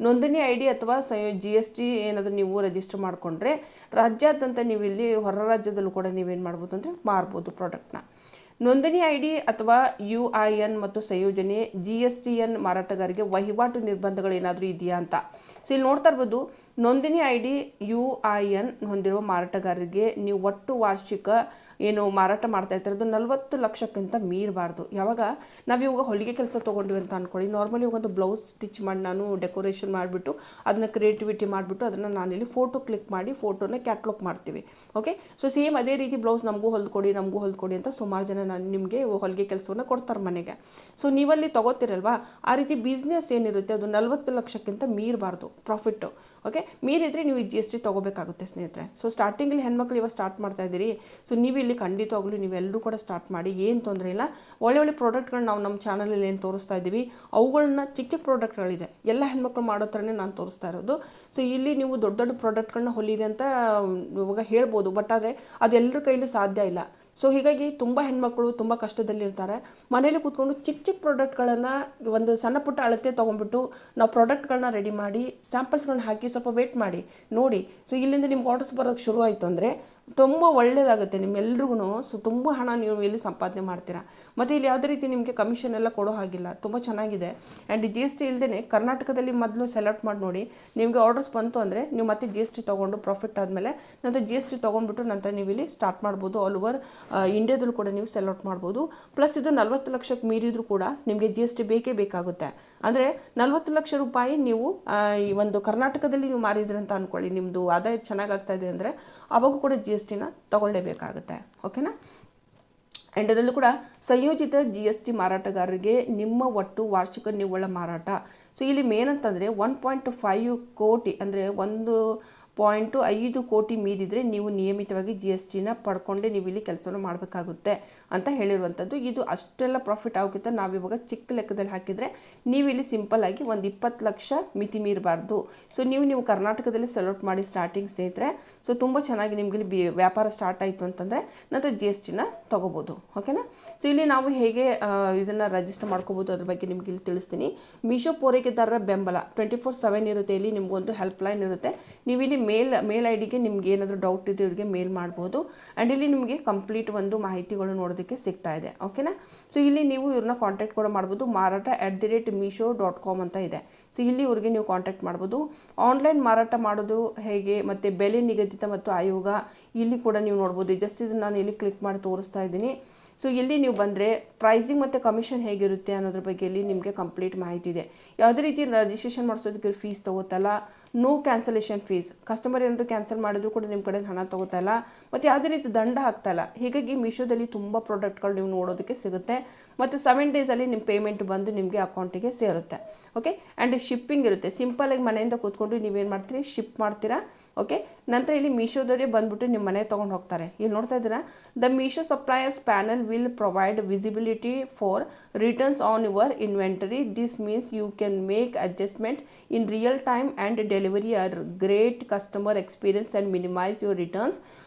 ನೋಂದಣಿ ID ಅಥವಾ GST ಏನಾದರೂ ನೀವು ರಿಜಿಸ್ಟರ್ ಮಾಡಿಕೊಂಡ್ರೆ ರಾಜ್ಯಾದ್ಯಂತ ನೀವು ಇಲ್ಲಿ ಹೊರ ರಾಜ್ಯದಲ್ಲೂ ಕೂಡ ನೀವೇನು ಮಾಡ್ಬೋದು ಅಂದರೆ ಮಾರ್ಬೋದು ಪ್ರಾಡಕ್ಟ್ನ. ನೋಂದಣಿ ID ಅಥವಾ UIN ಮತ್ತು ಸಂಯೋಜನೆ GSTN ಮಾರಾಟಗಾರರಿಗೆ ವಹಿವಾಟು ನಿರ್ಬಂಧಗಳೇನಾದರೂ ಇದೆಯಾ ಅಂತ. ಸೊ ಇಲ್ಲಿ ನೋಡ್ತಾ ಇರ್ಬೋದು, ನೋಂದಣಿ ID UIN ಹೊಂದಿರುವ ಮಾರಾಟಗಾರರಿಗೆ ನೀವು ಒಟ್ಟು ವಾರ್ಷಿಕ ಏನು ಮಾರಾಟ ಮಾಡ್ತಾ ಇರ್ತಿರೋದು 40 ಲಕ್ಷಕ್ಕಿಂತ ಮೀರಬಾರ್ದು. ಯಾವಾಗ ನಾವಿವಾಗ ಹೊಲಿಗೆ ಕೆಲಸ ತೊಗೊಂಡ್ವಿ ಅಂತ ಅಂದ್ಕೊಳ್ಳಿ, ನಾರ್ಮಲಿ ಒಂದು ಬ್ಲೌಸ್ ಸ್ಟಿಚ್ ಮಾಡಿ ನಾನು ಡೆಕೋರೇಷನ್ ಮಾಡಿಬಿಟ್ಟು ಅದನ್ನು ಕ್ರಿಯೇಟಿವಿಟಿ ಮಾಡಿಬಿಟ್ಟು ಅದನ್ನು ನಾನಿಲ್ಲಿ ಫೋಟೋ ಕ್ಲಿಕ್ ಮಾಡಿ ಫೋಟೋನ ಕ್ಯಾಟ್ಲಾಗ್ ಮಾಡ್ತೀವಿ. ಓಕೆ. ಸೊ ಸೇಮ್ ಅದೇ ರೀತಿ ಬ್ಲೌಸ್ ನಮಗೂ ಹೊಲ್ಕೊಡಿ ಅಂತ ಸುಮಾರು ಜನ ನಾನು ನಿಮಗೆ ಹೊಲಿಗೆ ಕೆಲಸವನ್ನು ಕೊಡ್ತಾರೆ ಮನೆಗೆ. ಸೊ ನೀವಲ್ಲಿ ತೊಗೋತಿರಲ್ವಾ, ಆ ರೀತಿ ಬಿಸ್ನೆಸ್ ಏನಿರುತ್ತೆ ಅದು 40 ಲಕ್ಷಕ್ಕಿಂತ ಮೀರಬಾರ್ದು ಪ್ರಾಫಿಟ್ಟು. ಓಕೆ. ಮೀರಿದರೆ ನೀವು GST ತೊಗೋಬೇಕಾಗುತ್ತೆ ಸ್ನೇಹಿತರೆ. ಸೊ ಸ್ಟಾರ್ಟಿಂಗಲ್ಲಿ ಹೆಣ್ಮಕ್ಳು ಇವಾಗ ಸ್ಟಾರ್ಟ್ ಮಾಡ್ತಾ ಇದ್ದೀರಿ. ಸೊ ನೀವು ಇಲ್ಲಿ ಖಂಡಿತವಾಗ್ಲೂ ನೀವೆಲ್ಲರೂ ಕೂಡ ಸ್ಟಾರ್ಟ್ ಮಾಡಿ, ಏನು ತೊಂದರೆ ಇಲ್ಲ. ಒಳ್ಳೆ ಪ್ರಾಡಕ್ಟ್ಗಳನ್ನ ನಾವು ನಮ್ಮ ಚಾನಲಲ್ಲಿ ಏನು ತೋರಿಸ್ತಾ ಇದ್ದೀವಿ ಅವುಗಳನ್ನ ಚಿಕ್ಕ ಪ್ರಾಡಕ್ಟ್ಗಳಿದೆ, ಎಲ್ಲ ಹೆಣ್ಮಕ್ಳು ಮಾಡೋ ಥರನೇ ನಾನು ತೋರಿಸ್ತಾ ಇರೋದು. ಸೊ ಇಲ್ಲಿ ನೀವು ದೊಡ್ಡ ಪ್ರಾಡಕ್ಟ್ಗಳನ್ನ ಹೊಲಿದೆ ಅಂತ ಇವಾಗ ಹೇಳ್ಬೋದು, ಬಟ್ ಆದರೆ ಅದು ಎಲ್ಲರ ಕೈಲಿ ಸಾಧ್ಯ ಇಲ್ಲ. ಸೊ ಹೀಗಾಗಿ ತುಂಬ ಹೆಣ್ಮಕ್ಳು ತುಂಬ ಕಷ್ಟದಲ್ಲಿರ್ತಾರೆ. ಮನೇಲಿ ಕೂತ್ಕೊಂಡು ಚಿಕ್ಕ ಪ್ರಾಡಕ್ಟ್ಗಳನ್ನು ಒಂದು ಸಣ್ಣ ಪುಟ್ಟ ಅಳತೆ ತೊಗೊಂಡ್ಬಿಟ್ಟು ನಾವು ಪ್ರಾಡಕ್ಟ್ಗಳನ್ನ ರೆಡಿ ಮಾಡಿ ಸ್ಯಾಂಪಲ್ಸ್ಗಳನ್ನ ಹಾಕಿ ಸ್ವಲ್ಪ ವೇಟ್ ಮಾಡಿ ನೋಡಿ. ಸೊ ಇಲ್ಲಿಂದ ನಿಮ್ಗೆ ಆರ್ಡರ್ಸ್ ಬರೋಕ್ಕೆ ಶುರು ಆಯಿತು ಅಂದರೆ ತುಂಬ ಒಳ್ಳೆಯದಾಗುತ್ತೆ ನಿಮ್ಮೆಲ್ರಿಗೂ. ಸೊ ತುಂಬ ಹಣ ನೀವು ಇಲ್ಲಿ ಸಂಪಾದನೆ ಮಾಡ್ತೀರಾ. ಮತ್ತು ಇಲ್ಲಿ ಯಾವುದೇ ರೀತಿ ನಿಮಗೆ ಕಮಿಷನ್ ಎಲ್ಲ ಕೊಡೋ ಹಾಗಿಲ್ಲ, ತುಂಬ ಚೆನ್ನಾಗಿದೆ. ಆ್ಯಂಡ್ GST ಇಲ್ಲದೇ ಕರ್ನಾಟಕದಲ್ಲಿ ಮೊದಲು ಸೆಲೆಕ್ಟ್ ಮಾಡಿ ನೋಡಿ, ನಿಮಗೆ ಆರ್ಡರ್ಸ್ ಬಂತು ಅಂದರೆ ನೀವು ಮತ್ತೆ GST ತೊಗೊಂಡು ಪ್ರಾಫಿಟ್ ಆದಮೇಲೆ ನಂತರ GST ತೊಗೊಂಡ್ಬಿಟ್ಟು ನಂತರ ನೀವು ಇಲ್ಲಿ ಸ್ಟಾರ್ಟ್ ಮಾಡ್ಬೋದು. ಆಲ್ ಓವರ್ ಇಂಡಿಯಾದಲ್ಲೂ ಕೂಡ ನೀವು ಸೆಲೆಕ್ಟ್ ಮಾಡ್ಬೋದು. ಪ್ಲಸ್ ಇದು 40 ಲಕ್ಷಕ್ಕೆ ಮೀರಿದರೂ ಕೂಡ ನಿಮಗೆ GST ಬೇಕೇ ಬೇಕಾಗುತ್ತೆ. ಅಂದರೆ 40 ಲಕ್ಷ ರೂಪಾಯಿ ನೀವು ಈ ಒಂದು ಕರ್ನಾಟಕದಲ್ಲಿ ನೀವು ಮಾರಿದ್ರಿ ಅಂತ ಅಂದ್ಕೊಳ್ಳಿ, ನಿಮ್ಮದು ಆದಾಯ ಚೆನ್ನಾಗಾಗ್ತಾ ಇದೆ ಅಂದರೆ ಅವಾಗ ಕೂಡ GSTನ ತಗೊಳ್ಳೇಬೇಕಾಗುತ್ತೆ. ಓಕೆನಾ. ಆ್ಯಂಡ್ ಅದರಲ್ಲೂ ಕೂಡ ಸಂಯೋಜಿತ GST ಮಾರಾಟಗಾರರಿಗೆ ನಿಮ್ಮ ಒಟ್ಟು ವಾರ್ಷಿಕ ನಿವ್ವಳ ಮಾರಾಟ. ಸೊ ಇಲ್ಲಿ ಮೇನ್ ಅಂತಂದರೆ 1.5 ಕೋಟಿ ಅಂದರೆ 1.5 ಕೋಟಿ ಮೀರಿದರೆ ನೀವು ನಿಯಮಿತವಾಗಿ GSTನ ಪಡ್ಕೊಂಡೆ ನೀವು ಇಲ್ಲಿ ಕೆಲಸವನ್ನು ಮಾಡಬೇಕಾಗುತ್ತೆ. ಅಂತ ಹೇಳಿರುವಂಥದ್ದು. ಇದು ಅಷ್ಟೆಲ್ಲ ಪ್ರಾಫಿಟ್ ಆಗೋಕ್ಕಿಂತ ನಾವಿವಾಗ ಚಿಕ್ಕ ಲೆಕ್ಕದಲ್ಲಿ ಹಾಕಿದರೆ ನೀವು ಇಲ್ಲಿ ಸಿಂಪಲ್ಲಾಗಿ ಒಂದು 20 ಲಕ್ಷ ಮಿತಿ ಮೀರಬಾರ್ದು. ಸೊ ನೀವು ಕರ್ನಾಟಕದಲ್ಲಿ ಸೆಲೆಕ್ಟ್ ಮಾಡಿ ಸ್ಟಾರ್ಟಿಂಗ್ ಸ್ನೇಹಿತರೆ. ಸೊ ತುಂಬ ಚೆನ್ನಾಗಿ ನಿಮಗೆ ಇಲ್ಲಿ ವ್ಯಾಪಾರ ಸ್ಟಾರ್ಟ್ ಆಯಿತು ಅಂತಂದರೆ ನಂತರ GSTನ ತೊಗೋಬೋದು. ಓಕೆನಾ. ಸೊ ಇಲ್ಲಿ ನಾವು ಹೇಗೆ ಇದನ್ನು ರಿಜಿಸ್ಟರ್ ಮಾಡ್ಕೋಬೋದು ಅದ್ರ ಬಗ್ಗೆ ನಿಮ್ಗೆ ಇಲ್ಲಿ ತಿಳಿಸ್ತೀನಿ. ಮೀಶೋ ಪೂರೈಕೆದಾರರ ಬೆಂಬಲ 24/7 ಇರುತ್ತೆ. ಇಲ್ಲಿ ನಿಮಗೊಂದು ಹೆಲ್ಪ್ಲೈನ್ ಇರುತ್ತೆ. ನೀವು ಇಲ್ಲಿ ಮೇಲ್ ಐಡಿಗೆ ನಿಮ್ಗೆ ಏನಾದರೂ ಡೌಟ್ ಇದೆ ಇವರಿಗೆ ಮೇಲ್ ಮಾಡ್ಬೋದು. ಆ್ಯಂಡ್ ಇಲ್ಲಿ ನಿಮಗೆ ಕಂಪ್ಲೀಟ್ ಒಂದು ಮಾಹಿತಿಗಳು ನೋಡೋದಕ್ಕೆ ಸಿಗ್ತಾ ಇದೆ. ಓಕೆನಾ. ಸೊ ಇಲ್ಲಿ ನೀವು ಇವ್ರನ್ನ ಕಾಂಟ್ಯಾಕ್ಟ್ ಕೂಡ ಮಾಡ್ಬೋದು. marata@meesho.com ಅಂತ ಇದೆ. ಸೊ ಇಲ್ಲಿ ಇವ್ರಿಗೆ ನೀವು ಕಾಂಟ್ಯಾಕ್ಟ್ ಮಾಡ್ಬೋದು. ಆನ್ಲೈನ್ ಮಾರಾಟ ಮಾಡೋದು ಹೇಗೆ ಮತ್ತು ಬೆಲೆ ನಿಗದಿತ ಮತ್ತು ಆಯೋಗ ಇಲ್ಲಿ ಕೂಡ ನೀವು ನೋಡ್ಬೋದು. ಜಸ್ಟ್ ಇದನ್ನು ನಾನು ಇಲ್ಲಿ ಕ್ಲಿಕ್ ಮಾಡಿ ತೋರಿಸ್ತಾ ಇದ್ದೀನಿ. ಸೊ ಇಲ್ಲಿ ನೀವು ಬಂದರೆ ಪ್ರೈಸಿಂಗ್ ಮತ್ತು ಕಮಿಷನ್ ಹೇಗಿರುತ್ತೆ ಅನ್ನೋದ್ರ ಬಗ್ಗೆ ಇಲ್ಲಿ ನಿಮಗೆ ಕಂಪ್ಲೀಟ್ ಮಾಹಿತಿ ಇದೆ. ಯಾವುದೇ ರೀತಿ ರಿಜಿಸ್ಟ್ರೇಷನ್ ಮಾಡಿಸೋದಕ್ಕೆ ಫೀಸ್ ತೊಗೋತಲ್ಲ, ನೋ ಕ್ಯಾನ್ಸಲೇಷನ್ ಫೀಸ್. ಕಸ್ಟಮರ್ ಏನಾದರೂ ಕ್ಯಾನ್ಸಲ್ ಮಾಡಿದ್ರು ಕೂಡ ನಿಮ್ಮ ಕಡೆ ಹಣ ತೊಗೋತಲ್ಲ ಮತ್ತು ಯಾವುದೇ ರೀತಿ ದಂಡ ಹಾಕ್ತಾಯಿಲ್ಲ. ಹೀಗಾಗಿ ಮೀಶೋದಲ್ಲಿ ತುಂಬ ಪ್ರಾಡಕ್ಟ್ಗಳು ನೀವು ನೋಡೋದಕ್ಕೆ ಸಿಗುತ್ತೆ. ಮತ್ತು 7 ಡೇಸಲ್ಲಿ ನಿಮ್ಮ ಪೇಮೆಂಟ್ ಬಂದು ನಿಮಗೆ ಅಕೌಂಟಿಗೆ ಸೇರುತ್ತೆ. ಓಕೆ. ಆ್ಯಂಡ್ ಶಿಪ್ಪಿಂಗ್ ಇರುತ್ತೆ. ಸಿಂಪಲಾಗಿ ಮನೆಯಿಂದ ಕೂತ್ಕೊಂಡು ನೀವೇನು ಮಾಡ್ತೀರಿ, ಶಿಪ್ ಮಾಡ್ತೀರಾ. ಓಕೆ. ನಂತರ ಇಲ್ಲಿ ಮೀಶೋದವರೇ ಬಂದುಬಿಟ್ಟು ನಿಮ್ಮ ಮನೆಗೆ ತೊಗೊಂಡು ಹೋಗ್ತಾರೆ. ಇಲ್ಲಿ ನೋಡ್ತಾ ಇದ್ದೀರಾ, the Meesho suppliers panel will provide visibility for returns on your inventory. This means you can make adjustment in real time and delivery are great customer experience and minimise your returns.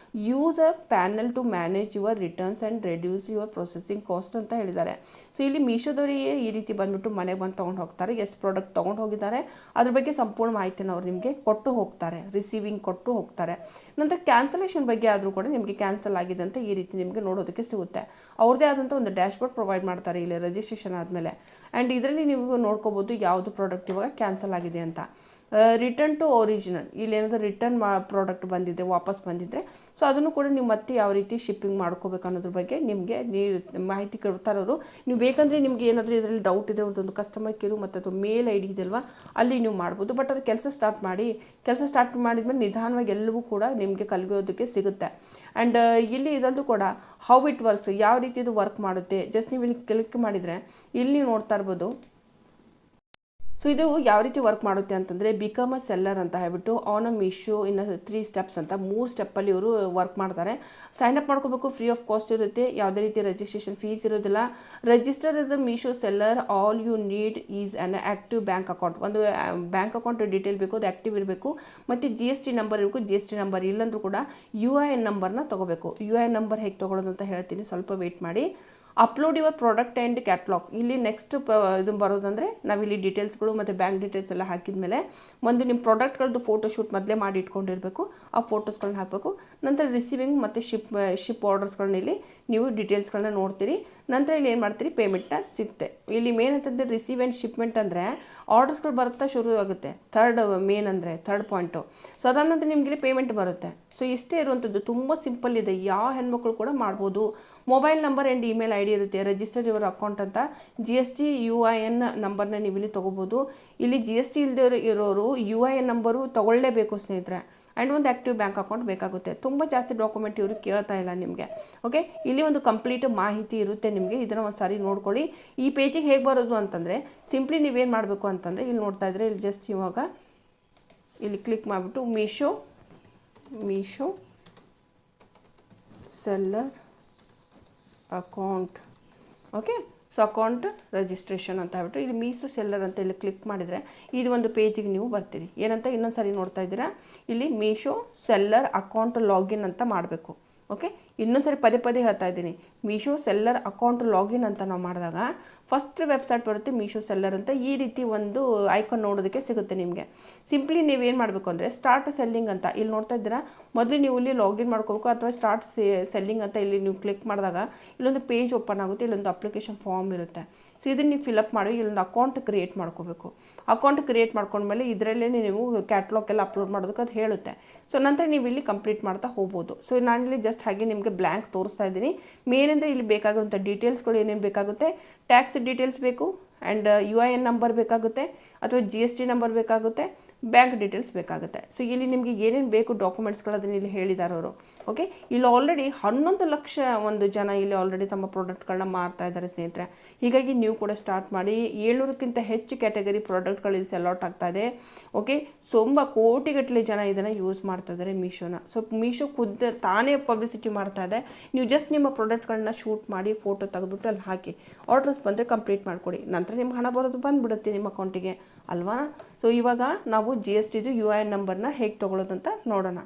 Use a panel to manage your returns and reduce your processing cost ಅಂತ ಹೇಳಿದ್ದಾರೆ. So ಇಲ್ಲಿ ಮೀಶೋದವರಿಗೆ ಈ ರೀತಿ ಬಂದುಬಿಟ್ಟು ಮನೆಗೆ ಬಂದು ತೊಗೊಂಡು ಹೋಗ್ತಾರೆ. ಎಷ್ಟು ಪ್ರಾಡಕ್ಟ್ ತೊಗೊಂಡು ಹೋಗಿದ್ದಾರೆ ಅದ್ರ ಬಗ್ಗೆ ಸಂಪೂರ್ಣ ಮಾಹಿತಿನ ಅವ್ರು ನಿಮಗೆ ಕೊಟ್ಟು ಹೋಗ್ತಾರೆ, ರಿಸೀವಿಂಗ್ ಕೊಟ್ಟು ಹೋಗ್ತಾರೆ. ನಂತರ ಕ್ಯಾನ್ಸಲೇಷನ್ ಬಗ್ಗೆ ಆದರೂ ಕೂಡ ನಿಮಗೆ ಕ್ಯಾನ್ಸಲ್ ಆಗಿದೆ ಅಂತ ಈ ರೀತಿ ನಿಮಗೆ ನೋಡೋದಕ್ಕೆ ಸಿಗುತ್ತೆ. ಅವ್ರದ್ದೇ ಆದಂಥ ಒಂದು ಡ್ಯಾಶ್ಬೋರ್ಡ್ ಪ್ರೊವೈಡ್ ಮಾಡ್ತಾರೆ ಇಲ್ಲಿ ರಿಜಿಸ್ಟ್ರೇಷನ್ ಆದಮೇಲೆ. ಆ್ಯಂಡ್ ಇದರಲ್ಲಿ ನೀವು ನೋಡ್ಕೋಬೋದು ಯಾವುದು ಪ್ರಾಡಕ್ಟ್ ಇವಾಗ ಕ್ಯಾನ್ಸಲ್ ಆಗಿದೆ ಅಂತ. ರಿಟರ್ನ್ ಟು ಒರಿಜಿನಲ್, ಇಲ್ಲಿ ಏನಾದರೂ ರಿಟರ್ನ್ ಪ್ರಾಡಕ್ಟ್ ಬಂದಿದೆ, ವಾಪಸ್ ಬಂದಿದ್ದರೆ ಸೊ ಅದನ್ನು ಕೂಡ ನೀವು ಮತ್ತೆ ಯಾವ ರೀತಿ ಶಿಪ್ಪಿಂಗ್ ಮಾಡ್ಕೋಬೇಕು ಅನ್ನೋದ್ರ ಬಗ್ಗೆ ನಿಮಗೆ ಮಾಹಿತಿ ಕೊಡ್ತಾರವರು. ನೀವು ಬೇಕಂದರೆ ನಿಮಗೆ ಏನಾದರೂ ಇದರಲ್ಲಿ ಡೌಟ್ ಇದೆ ಒಂದು ಕಸ್ಟಮರ್ ಕೇರು ಮತ್ತು ಅದು ಮೇಲ್ ಐಡಿ ಇದೆಯಲ್ವಾ ಅಲ್ಲಿ ನೀವು ಮಾಡ್ಬೋದು. ಬಟ್ ಅದು ಕೆಲಸ ಸ್ಟಾರ್ಟ್ ಮಾಡಿದ್ಮೇಲೆ ನಿಧಾನವಾಗಿ ಎಲ್ಲವೂ ಕೂಡ ನಿಮಗೆ ಕಲಿಯೋದಕ್ಕೆ ಸಿಗುತ್ತೆ. ಆ್ಯಂಡ್ ಇಲ್ಲಿ ಇದರಲ್ಲೂ ಕೂಡ ಹೌ ಇಟ್ ವರ್ಕ್ಸ್, ಯಾವ ರೀತಿ ಇದು ವರ್ಕ್ ಮಾಡುತ್ತೆ ಜಸ್ಟ್ ನೀವು ಇಲ್ಲಿ ಕ್ಲಿಕ್ ಮಾಡಿದರೆ ಇಲ್ಲಿ ನೀವು ನೋಡ್ತಾ ಇರ್ಬೋದು. ಸೊ ಇದು ಯಾವ ರೀತಿ ವರ್ಕ್ ಮಾಡುತ್ತೆ ಅಂತಂದರೆ ಬಿಕಮ್ ಅ ಸೆಲ್ಲರ್ ಅಂತ ಹೇಳ್ಬಿಟ್ಟು ಆನ್ ಅ ಮೀಶೋ ಇನ್ನು 3 ಸ್ಟೆಪ್ಸ್ ಅಂತ 3 ಸ್ಟೆಪ್ಪಲ್ಲಿ ಇವರು ವರ್ಕ್ ಮಾಡ್ತಾರೆ. ಸೈನ್ ಅಪ್ ಮಾಡ್ಕೋಬೇಕು, ಫ್ರೀ ಆಫ್ ಕಾಸ್ಟ್ ಇರುತ್ತೆ, ಯಾವುದೇ ರೀತಿ ರಿಜಿಸ್ಟ್ರೇಷನ್ ಫೀಸ್ ಇರೋದಿಲ್ಲ. Register as a Meesho seller, all you need is an active bank account. ಒಂದು ಬ್ಯಾಂಕ್ ಅಕೌಂಟ್ ಡೀಟೇಲ್ ಬೇಕು, ಅದು ಆ್ಯಕ್ಟಿವ್ ಇರಬೇಕು. ಮತ್ತು GST ನಂಬರ್ ಇರಬೇಕು. GST ನಂಬರ್ ಇಲ್ಲಂದ್ರೂ ಕೂಡ UIN ನಂಬರ್ನ ತೊಗೋಬೇಕು. UIN ನಂಬರ್ ಹೇಗೆ ತೊಗೊಳೋದು ಅಂತ ಹೇಳ್ತೀನಿ, ಸ್ವಲ್ಪ ವೆಯ್ಟ್ ಮಾಡಿ. Upload your product and catalogue. ಇಲ್ಲಿ ನೆಕ್ಸ್ಟ್ ಇದು ಬರೋದಂದರೆ ನಾವಿಲ್ಲಿ ಡೀಟೇಲ್ಸ್ಗಳು ಮತ್ತು ಬ್ಯಾಂಕ್ ಡೀಟೇಲ್ಸ್ ಎಲ್ಲ ಹಾಕಿದ ಮೇಲೆ ಒಂದು ನಿಮ್ಮ ಪ್ರಾಡಕ್ಟ್ಗಳದ್ದು ಫೋಟೋಶೂಟ್ ಮೊದಲೇ ಮಾಡಿ ಇಟ್ಕೊಂಡಿರಬೇಕು. ಆ ಫೋಟೋಸ್ಗಳನ್ನ ಹಾಕಬೇಕು. ನಂತರ ರಿಸೀವಿಂಗ್ ಮತ್ತು ಶಿಪ್ ಆರ್ಡರ್ಸ್ಗಳನ್ನ ಇಲ್ಲಿ ನೀವು ಡೀಟೇಲ್ಸ್ಗಳನ್ನ ನೋಡ್ತೀರಿ. ನಂತರ ಇಲ್ಲಿ ಏನು ಮಾಡ್ತೀರಿ, ಪೇಮೆಂಟ್ನ ಸಿಗುತ್ತೆ. ಇಲ್ಲಿ ಮೇನ್ ಅಂತಂದರೆ ರಿಸೀವ್ ಆ್ಯಂಡ್ ಶಿಪ್ಮೆಂಟ್ ಅಂದರೆ ಆರ್ಡರ್ಸ್ಗಳು ಬರುತ್ತಾ ಶುರು ಆಗುತ್ತೆ. Third point. ಸೊ ಅದಾದ ನಂತರ ನಿಮಗೆ ಇಲ್ಲಿ ಪೇಮೆಂಟ್ ಬರುತ್ತೆ. ಸೊ ಇಷ್ಟೇ ಇರುವಂಥದ್ದು, ತುಂಬ ಸಿಂಪಲ್ ಇದೆ, ಯಾವ ಹೆಣ್ಮಕ್ಳು ಕೂಡ ಮಾಡ್ಬೋದು. Mobile number and email ID ಇರುತ್ತೆ. ರಿಜಿಸ್ಟರ್ ಯುವರ್ ಅಕೌಂಟ್ ಅಂತ GST UIN ನಂಬರ್ನ ನೀವು ಇಲ್ಲಿ ತೊಗೋಬೋದು. ಇಲ್ಲಿ GST ಇಲ್ಲದೆ ಇರೋರು UIN ನಂಬರು ತೊಗೊಳ್ಳೇಬೇಕು ಸ್ನೇಹಿತರೆ. ಆ್ಯಂಡ್ ಒಂದು ಆ್ಯಕ್ಟಿವ್ ಬ್ಯಾಂಕ್ ಅಕೌಂಟ್ ಬೇಕಾಗುತ್ತೆ. ತುಂಬ ಜಾಸ್ತಿ ಡಾಕ್ಯುಮೆಂಟ್ ಇವರು ಕೇಳ್ತಾ ಇಲ್ಲ ನಿಮಗೆ. ಓಕೆ. ಇಲ್ಲಿ ಒಂದು ಕಂಪ್ಲೀಟ್ ಮಾಹಿತಿ ಇರುತ್ತೆ ನಿಮಗೆ. ಇದನ್ನು ಒಂದು ಸಾರಿ ನೋಡ್ಕೊಳ್ಳಿ. ಈ ಪೇಜಿಗೆ ಹೇಗೆ ಬರೋದು ಅಂತಂದರೆ ಸಿಂಪ್ಲಿ ನೀವೇನು ಮಾಡಬೇಕು ಅಂತಂದರೆ ಇಲ್ಲಿ ನೋಡ್ತಾ ಇದ್ದರೆ ಇಲ್ಲಿ ಜಸ್ಟ್ ಇವಾಗ ಇಲ್ಲಿ ಕ್ಲಿಕ್ ಮಾಡಿಬಿಟ್ಟು Meesho seller account. Okay. So account registration ಅಂತ ಹೇಳ್ಬಿಟ್ಟು ಇಲ್ಲಿ ಮೀಶೋ ಸೆಲ್ಲರ್ ಅಂತ ಇಲ್ಲಿ ಕ್ಲಿಕ್ ಮಾಡಿದರೆ ಇದು ಒಂದು ಪೇಜಿಗೆ ನೀವು ಬರ್ತೀರಿ. ಏನಂತ ಇನ್ನೊಂದು ಸಾರಿ ನೋಡ್ತಾ ಇದ್ದೀರಾ, ಇಲ್ಲಿ ಮೀಶೋ ಸೆಲ್ಲರ್ ಅಕೌಂಟ್ ಲಾಗಿನ್ ಅಂತ ಮಾಡಬೇಕು. ಓಕೆ. ಇನ್ನೊಂದು ಸರಿ ಪದೇ ಹೇಳ್ತಾ ಇದ್ದೀನಿ, ಮೀಶೋ ಸೆಲ್ಲರ್ ಅಕೌಂಟ್ ಲಾಗಿನ್ ಅಂತ ನಾವು ಮಾಡಿದಾಗ ಫಸ್ಟ್ ವೆಬ್ಸೈಟ್ ಬರುತ್ತೆ ಮೀಶೋ ಸೆಲ್ಲರ್ ಅಂತ. ಈ ರೀತಿ ಒಂದು ಐಕಾನ್ ನೋಡೋದಕ್ಕೆ ಸಿಗುತ್ತೆ ನಿಮಗೆ. ಸಿಂಪ್ಲಿ ನೀವೇನು ಮಾಡಬೇಕು ಅಂದರೆ ಸ್ಟಾರ್ಟ್ ಸೆಲ್ಲಿಂಗ್ ಅಂತ ಇಲ್ಲಿ ನೋಡ್ತಾ ಇದ್ದೀರಾ, ಮೊದಲು ನೀವು ಇಲ್ಲಿ ಲಾಗಿನ್ ಮಾಡ್ಕೋಬೇಕು ಅಥವಾ ಸ್ಟಾರ್ಟ್ ಸೆಲ್ಲಿಂಗ್ ಅಂತ ಇಲ್ಲಿ ನೀವು ಕ್ಲಿಕ್ ಮಾಡಿದಾಗ ಇಲ್ಲೊಂದು ಪೇಜ್ ಓಪನ್ ಆಗುತ್ತೆ. ಇಲ್ಲೊಂದು ಅಪ್ಲಿಕೇಶನ್ ಫಾರ್ಮ್ ಇರುತ್ತೆ. ಸೊ ಇದನ್ನು ನೀವು ಫಿಲಪ್ ಮಾಡಿ ಇಲ್ಲೊಂದು ಅಕೌಂಟ್ ಕ್ರಿಯೇಟ್ ಮಾಡ್ಕೋಬೇಕು. ಅಕೌಂಟ್ ಕ್ರಿಯೇಟ್ ಮಾಡ್ಕೊಂಡ್ಮೇಲೆ ಇದರಲ್ಲೇ ನೀವು ಕ್ಯಾಟ್ಲಾಗ್ ಎಲ್ಲ ಅಪ್ಲೋಡ್ ಮಾಡೋದಕ್ಕೆ ಅದು ಹೇಳುತ್ತೆ. ಸೊ ನಂತರ ನೀವು ಇಲ್ಲಿ ಕಂಪ್ಲೀಟ್ ಮಾಡ್ತಾ ಹೋಗ್ಬೋದು. ಸೊ ನಾನಿಲ್ಲಿ ಜಸ್ಟ್ ಹಾಗೆ ನಿಮಗೆ ಬ್ಲ್ಯಾಂಕ್ ತೋರಿಸ್ತಾ ಇದ್ದೀನಿ. ಮೇನ್ ಅಂದರೆ ಇಲ್ಲಿ ಬೇಕಾಗಿರುವಂಥ ಡೀಟೇಲ್ಸ್ಗಳು ಏನೇನು ಬೇಕಾಗುತ್ತೆ, ಟ್ಯಾಕ್ಸ್ ಡೀಟೇಲ್ಸ್ ಬೇಕು ಆ್ಯಂಡ್ UIN ನಂಬರ್ ಬೇಕಾಗುತ್ತೆ. ಅಥವಾ GST ನಂಬರ್ ಬೇಕಾಗುತ್ತೆ, ಬ್ಯಾಂಕ್ ಡೀಟೇಲ್ಸ್ ಬೇಕಾಗುತ್ತೆ. ಸೊ ಇಲ್ಲಿ ನಿಮಗೆ ಏನೇನು ಬೇಕು ಡಾಕ್ಯುಮೆಂಟ್ಸ್ಗಳು ಅದನ್ನು ಇಲ್ಲಿ ಹೇಳಿದ್ದಾರೆ ಅವರು. ಓಕೆ, ಇಲ್ಲಿ ಆಲ್ರೆಡಿ 11 ಲಕ್ಷ ಒಂದು ಜನ ಇಲ್ಲಿ ಆಲ್ರೆಡಿ ತಮ್ಮ ಪ್ರಾಡಕ್ಟ್ಗಳನ್ನ ಮಾರ್ತಾ ಇದ್ದಾರೆ ಸ್ನೇಹಿತರೆ. ಹೀಗಾಗಿ ನೀವು ಕೂಡ ಸ್ಟಾರ್ಟ್ ಮಾಡಿ. 700ಕ್ಕಿಂತ ಹೆಚ್ಚು ಕ್ಯಾಟಗರಿ ಪ್ರಾಡಕ್ಟ್ಗಳು ಇಲ್ಲಿ ಸೆಲ್ ಔಟ್ ಆಗ್ತಾ ಇದೆ. ಓಕೆ, ತುಂಬ ಕೋಟಿಗಟ್ಟಲೆ ಜನ ಇದನ್ನು ಯೂಸ್ ಮಾಡ್ತಾ ಇದ್ದಾರೆ ಮೀಶೋನ. ಸೊ ಮೀಶೋ ತಾನೇ ಪಬ್ಲಿಸಿಟಿ ಮಾಡ್ತಾ ಇದೆ. ನೀವು ಜಸ್ಟ್ ನಿಮ್ಮ ಪ್ರಾಡಕ್ಟ್ಗಳನ್ನ ಶೂಟ್ ಮಾಡಿ ಫೋಟೋ ತೆಗೆದುಬಿಟ್ಟು ಅಲ್ಲಿ ಹಾಕಿ, ಆರ್ಡರ್ಸ್ ಬಂದರೆ ಕಂಪ್ಲೀಟ್ ಮಾಡಿಕೊಡಿ. ನಂತರ ನಿಮ್ಮ ಹಣ ಬರೋದು ಬಂದುಬಿಡುತ್ತೆ ನಿಮ್ಮ ಅಕೌಂಟಿಗೆ ಅಲ್ವಾ. ಸೊ ಇವಾಗ ನಾವು GSTದು UIN ನಂಬರ್ನ ಹೇಗೆ ತೊಗೊಳ್ಳೋದಂತ ನೋಡೋಣ.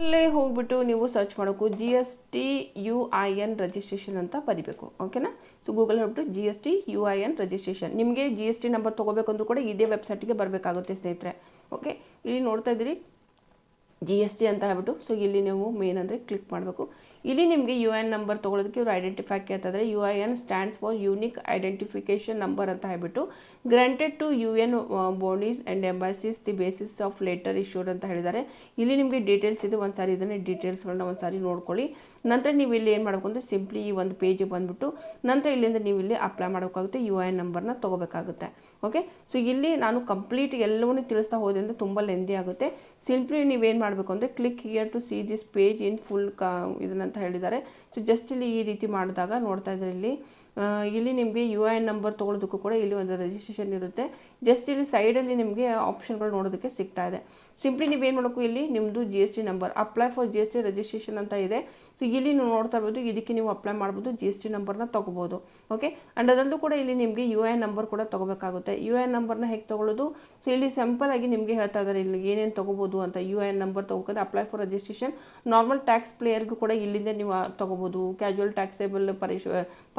ಅಲ್ಲೇ ಹೋಗ್ಬಿಟ್ಟು ನೀವು ಸರ್ಚ್ ಮಾಡೋಕ್ಕೂ GST UIN ರಿಜಿಸ್ಟ್ರೇಷನ್ ಅಂತ ಬರಿಬೇಕು. ಓಕೆನಾ. ಸೊ ಗೂಗಲ್ ಹೋಗ್ಬಿಟ್ಟು GST UIN ರಿಜಿಸ್ಟ್ರೇಷನ್. ನಿಮಗೆ GST ನಂಬರ್ ತೊಗೋಬೇಕಂದ್ರೂ ಕೂಡ ಇದೇ ವೆಬ್ಸೈಟಿಗೆ ಬರಬೇಕಾಗುತ್ತೆ ಸ್ನೇಹಿತರೆ. ಓಕೆ, ಇಲ್ಲಿ ನೋಡ್ತಾ ಇದ್ದೀರಿ GST ಅಂತ ಹೇಳ್ಬಿಟ್ಟು. ಸೊ ಇಲ್ಲಿ ನೀವು ಮೇನ್ ಅಂದರೆ ಕ್ಲಿಕ್ ಮಾಡಬೇಕು. ಇಲ್ಲಿ ನಿಮಗೆ UIN ನಂಬರ್ ತೊಗೊಳೋದಕ್ಕೆ ಇವರು ಐಡೆಂಟಿಫೈ ಕೇಳ್ತಿದ್ದಾರೆ. UIN stands for unique identification number ಅಂತ ಹೇಳ್ಬಿಟ್ಟು granted to UN bodies and embassies the basis of letter issued ಅಂತ ಹೇಳಿದ್ದಾರೆ. ಇಲ್ಲಿ ನಿಮಗೆ ಡೀಟೇಲ್ಸ್ ಇದೆ, ಒಂದು ಸಾರಿ ಇದನ್ನು ಡೀಟೇಲ್ಸ್ಗಳನ್ನ ಒಂದು ಸಾರಿ ನೋಡ್ಕೊಳ್ಳಿ. ನಂತರ ನೀವು ಇಲ್ಲಿ ಏನು ಮಾಡಬೇಕು ಅಂದರೆ ಸಿಂಪ್ಲಿ ಈ ಒಂದು ಪೇಜಿಗೆ ಬಂದುಬಿಟ್ಟು ನಂತರ ಇಲ್ಲಿಂದ ನೀವು ಇಲ್ಲಿ ಅಪ್ಲೈ ಮಾಡೋಕ್ಕಾಗುತ್ತೆ. UIN ನಂಬರ್ನ ತೊಗೋಬೇಕಾಗುತ್ತೆ. ಓಕೆ, ಸೊ ಇಲ್ಲಿ ನಾನು ಕಂಪ್ಲೀಟ್ ಎಲ್ಲವನ್ನೂ ತಿಳಿಸ್ತಾ ಹೋದೆ ಅಂದರೆ ತುಂಬ ಲೆಂದಿ ಆಗುತ್ತೆ. ಸಿಂಪ್ಲಿ ನೀವೇನು ಮಾಡಬೇಕು ಅಂದರೆ click here to see this page in full ಇದನ್ನ ಅಂತ ಹೇಳಿದ್ದಾರೆ. ಸೊ ಜಸ್ಟ್ ಇಲ್ಲಿ ಈ ರೀತಿ ಮಾಡಿದಾಗ ನೋಡ್ತಾ ಇದ್ದಾರೆ ಇಲ್ಲಿ ನಿಮಗೆ UIN ನಂಬರ್ ತೊಗೊಳೋದಕ್ಕೂ ಕೂಡ ಇಲ್ಲಿ ಒಂದು ರಿಜಿಸ್ಟ್ರೇಷನ್ ಇರುತ್ತೆ. ಜಸ್ಟ್ ಇಲ್ಲಿ ಸೈಡಲ್ಲಿ ನಿಮಗೆ ಆಪ್ಷನ್ಗಳು ನೋಡೋದಕ್ಕೆ ಸಿಗ್ತಾ ಇದೆ. ಸಿಂಪ್ಲಿ ನೀವೇನು ಮಾಡಬೇಕು, ಇಲ್ಲಿ ನಿಮ್ಮದು GST number apply for GST registration ಅಂತ ಇದೆ. ಸೊ ಇಲ್ಲಿ ನೀವು ನೋಡ್ತಾ ಇರ್ಬೋದು, ಇದಕ್ಕೆ ನೀವು ಅಪ್ಲೈ ಮಾಡ್ಬೋದು, GST ನಂಬರ್ನ ತೊಗೋಬೋದು. ಓಕೆ, ಆ್ಯಂಡ್ ಅದರಲ್ಲೂ ಕೂಡ ಇಲ್ಲಿ ನಿಮಗೆ UIN ನಂಬರ್ ಕೂಡ ತೊಗೋಬೇಕಾಗುತ್ತೆ. UIN ನಂಬರ್ನ ಹೇಗೆ ತೊಗೊಳ್ಳೋದು, ಸೊ ಇಲ್ಲಿ ಸಿಂಪಲ್ ಆಗಿ ನಿಮಗೆ ಹೇಳ್ತಾ ಇದ್ದಾರೆ ಇಲ್ಲಿ ಏನೇನು ತೊಗೋಬೋದು ಅಂತ. UIN ನಂಬರ್ ತೊಗೋದ್ರೆ apply for registration, normal tax ಪ್ಲೇಯರ್ಗೂ ಕೂಡ ಇಲ್ಲಿಂದ ನೀವು ತೊಗೋಬೋದು, ಕ್ಯಾಜುವಲ್ ಟ್ಯಾಕ್ಸೇಬಲ್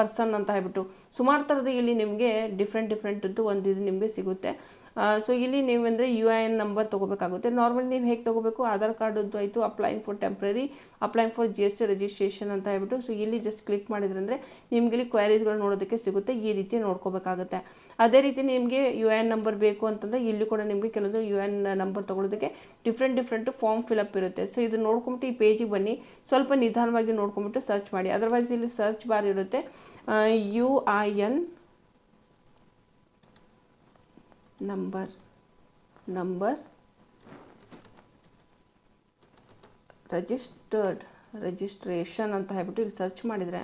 ಪರ್ಸನ್ ಅಂತ ಹೇಳ್ಬಿಟ್ಟು ಸುಮಾರು ಥರದ ಇಲ್ಲಿ ನಿಮಗೆ ಡಿಫ್ರೆಂಟ್ ಒಂದು ಇದು ನಿಮಗೆ ಸಿಗುತ್ತೆ. ಸೊ ಇಲ್ಲಿ ನೀವಂದರೆ UIN ನಂಬರ್ ತೊಗೋಬೇಕಾಗುತ್ತೆ. ನಾರ್ಮಲ್ ನೀವು ಹೇಗೆ ತೊಗೋಬೇಕು, ಆಧಾರ್ ಕಾರ್ಡದ್ದು ಆಯಿತು, applying for temporary, applying for GST registration ಅಂತ ಹೇಳ್ಬಿಟ್ಟು. ಸೊ ಇಲ್ಲಿ ಜಸ್ಟ್ ಕ್ಲಿಕ್ ಮಾಡಿದ್ರಂದರೆ ನಿಮ್ಗೆ ಇಲ್ಲಿ ಕ್ವೈರೀಸ್ಗಳು ನೋಡೋದಕ್ಕೆ ಸಿಗುತ್ತೆ. ಈ ರೀತಿ ನೋಡ್ಕೋಬೇಕಾಗುತ್ತೆ. ಅದೇ ರೀತಿ ನಿಮಗೆ UIN ನಂಬರ್ ಬೇಕು ಅಂತಂದರೆ ಇಲ್ಲಿ ಕೂಡ ನಿಮಗೆ ಕೆಲವೊಂದು UIN ನಂಬರ್ ತೊಗೊಳೋದಕ್ಕೆ ಡಿಫ್ರೆಂಟ್ ಫಾರ್ಮ್ ಫಿಲಪ್ ಇರುತ್ತೆ. ಸೊ ಇದು ನೋಡ್ಕೊಂಬಿಟ್ಟು ಈ ಪೇಜಿಗೆ ಬನ್ನಿ, ಸ್ವಲ್ಪ ನಿಧಾನವಾಗಿ ನೋಡ್ಕೊಂಬಿಟ್ಟು ಸರ್ಚ್ ಮಾಡಿ. ಅದರ್ವೈಸ್ ಇಲ್ಲಿ ಸರ್ಚ್ ಬಾರ್ ಇರುತ್ತೆ, UIN ನಂಬರ್ ರಿಜಿಸ್ಟ್ರೇಷನ್ ಅಂತ ಹೇಳ್ಬಿಟ್ಟು ಇಲ್ಲಿ ಸರ್ಚ್ ಮಾಡಿದರೆ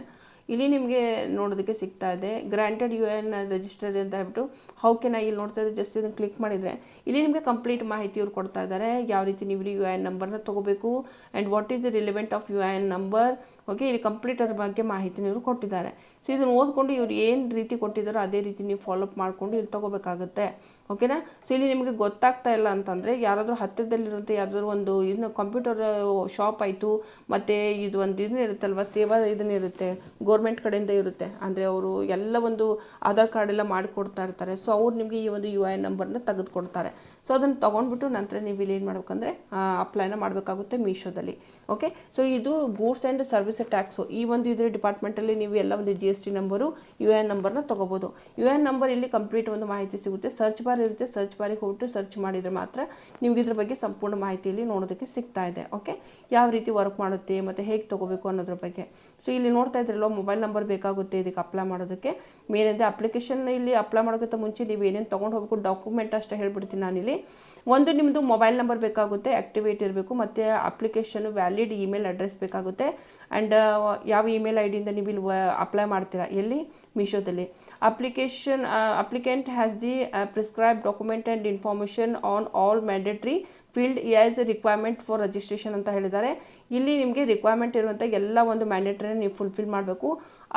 ಇಲ್ಲಿ ನಿಮಗೆ ನೋಡೋದಕ್ಕೆ ಸಿಗ್ತಾ ಇದೆ. ಗ್ರಾಂಟೆಡ್ UIN ರಿಜಿಸ್ಟರ್ಡ್ ಅಂತ ಹೇಳ್ಬಿಟ್ಟು ಹೌ ಕೆನ್ ಇಲ್ಲಿ ನೋಡ್ತಾ ಇದ್ದರೆ ಜಸ್ಟ್ ಇದನ್ನು ಕ್ಲಿಕ್ ಮಾಡಿದರೆ ಇಲ್ಲಿ ನಿಮಗೆ ಕಂಪ್ಲೀಟ್ ಮಾಹಿತಿ ಇವ್ರು ಕೊಡ್ತಾ ಇದ್ದಾರೆ. ಯಾವ ರೀತಿ ನೀವು ಇಲ್ಲಿ UIN ನಂಬರ್ನ ತೊಗೋಬೇಕು and what is the relevant of UIN number. Okay, ಇಲ್ಲಿ ಕಂಪ್ಲೀಟ್ ಅದ್ರ ಬಗ್ಗೆ ಮಾಹಿತಿನ ಇವರು ಕೊಟ್ಟಿದ್ದಾರೆ. ಸೊ ಇದನ್ನು ಓದ್ಕೊಂಡು ಇವ್ರು ಏನು ರೀತಿ ಕೊಟ್ಟಿದ್ದಾರೋ ಅದೇ ರೀತಿ ನೀವು ಫಾಲೋಅಪ್ ಮಾಡಿಕೊಂಡು ಇಲ್ಲಿ ತೊಗೋಬೇಕಾಗುತ್ತೆ. ಓಕೆನಾ. ಸೊ ಇಲ್ಲಿ ನಿಮಗೆ ಗೊತ್ತಾಗ್ತಾ ಇಲ್ಲ ಅಂತಂದರೆ ಯಾರಾದರೂ ಹತ್ತಿರದಲ್ಲಿರುವಂಥ ಯಾವುದಾದ್ರು ಒಂದು ಇದನ್ನ ಕಂಪ್ಯೂಟರ್ ಶಾಪ್ ಆಯಿತು, ಮತ್ತು ಇದು ಒಂದು ಇದನ್ನ ಇರುತ್ತಲ್ವ, ಸೇವಾ ಇದನ್ನಿರುತ್ತೆ, ಗೌರ್ಮೆಂಟ್ ಕಡೆಯಿಂದ ಇರುತ್ತೆ, ಅಂದರೆ ಅವರು ಎಲ್ಲ ಒಂದು ಆಧಾರ್ ಕಾರ್ಡ್ ಎಲ್ಲ ಮಾಡಿಕೊಡ್ತಾ ಇರ್ತಾರೆ. ಸೊ ಅವ್ರು ನಿಮಗೆ ಈ ಒಂದು UIN ನಂಬರ್ನ ತೆಗೆದುಕೊಡ್ತಾರೆ. ಸೊ ಅದನ್ನು ತೊಗೊಂಡ್ಬಿಟ್ಟು ನಂತರ ನೀವು ಇಲ್ಲಿ ಏನು ಮಾಡ್ಬೇಕಂದ್ರೆ ಅಪ್ಲೈನ ಮಾಡಬೇಕಾಗುತ್ತೆ ಮೀಶೋದಲ್ಲಿ. ಓಕೆ, ಸೊ ಇದು ಗೂಡ್ಸ್ ಆ್ಯಂಡ್ ಸರ್ವಿಸ್ ಟ್ಯಾಕ್ಸು ಈ ಒಂದು ಇದ್ರ ಡಿಪಾರ್ಟ್ಮೆಂಟಲ್ಲಿ ನೀವು ಎಲ್ಲ ಒಂದು GST ನಂಬರು UIN ನಂಬರ್ನ ತೊಗೋಬೋದು. UIN ನಂಬರ್ ಇಲ್ಲಿ ಕಂಪ್ಲೀಟ್ ಒಂದು ಮಾಹಿತಿ ಸಿಗುತ್ತೆ. ಸರ್ಚ್ ಬಾರ್ ಇರುತ್ತೆ, ಸರ್ಚ್ ಬಾರಿಗೆ ಹೋಗ್ಬಿಟ್ಟು ಸರ್ಚ್ ಮಾಡಿದರೆ ಮಾತ್ರ ನಿಮ್ಗೆ ಇದ್ರ ಬಗ್ಗೆ ಸಂಪೂರ್ಣ ಮಾಹಿತಿಯಲ್ಲಿ ನೋಡೋದಕ್ಕೆ ಸಿಗ್ತಾ ಇದೆ. ಓಕೆ, ಯಾವ ರೀತಿ ವರ್ಕ್ ಮಾಡುತ್ತೆ ಮತ್ತು ಹೇಗೆ ತೊಗೋಬೇಕು ಅನ್ನೋದ್ರ ಬಗ್ಗೆ. ಸೊ ಇಲ್ಲಿ ನೋಡ್ತಾ ಇದ್ರಲ್ಲ, ಮೊಬೈಲ್ ನಂಬರ್ ಬೇಕಾಗುತ್ತೆ ಇದಕ್ಕೆ ಅಪ್ಲೈ ಮಾಡೋದಕ್ಕೆ. ಮೇನಂದರೆ ಅಪ್ಲಿಕೇಶನ್ ಇಲ್ಲಿ ಅಪ್ಲೈ ಮಾಡೋಕ್ಕಿಂತ ಮುಂಚೆ ನೀವು ಏನೇನು ತೊಗೊಂಡು ಹೋಗಬೇಕು ಡಾಕ್ಯುಮೆಂಟ್ ಅಷ್ಟೇ ಹೇಳ್ಬಿಡ್ತೀನಿ ನಾನಿಲ್ಲಿ. ಒಂದು ನಿಮ್ಮದು ಮೊಬೈಲ್ ನಂಬರ್ ಬೇಕಾಗುತ್ತೆ, ಆ್ಯಕ್ಟಿವೇಟ್ ಇರಬೇಕು, ಮತ್ತು ಅಪ್ಲಿಕೇಶನ್ ವ್ಯಾಲಿಡ್ ಇಮೇಲ್ ಅಡ್ರೆಸ್ ಬೇಕಾಗುತ್ತೆ. ಆ್ಯಂಡ್ ಯಾವ ಇಮೇಲ್ ಐಡಿಯಿಂದ ನೀವು ಇಲ್ಲಿ ಅಪ್ಲೈ ಮಾಡ್ತೀರಾ ಎಲ್ಲಿ ಮೀಶೋದಲ್ಲಿ. Applicant has the prescribe document and information on all mandatory field as requirement for registration ಅಂತ ಹೇಳಿದ್ದಾರೆ. ಇಲ್ಲಿ ನಿಮಗೆ ರಿಕ್ವೈರ್ಮೆಂಟ್ ಇರುವಂಥ ಎಲ್ಲ ಒಂದು ಮ್ಯಾಂಡೇಟ್ರಿನ ನೀವು ಫುಲ್ಫಿಲ್ ಮಾಡಬೇಕು.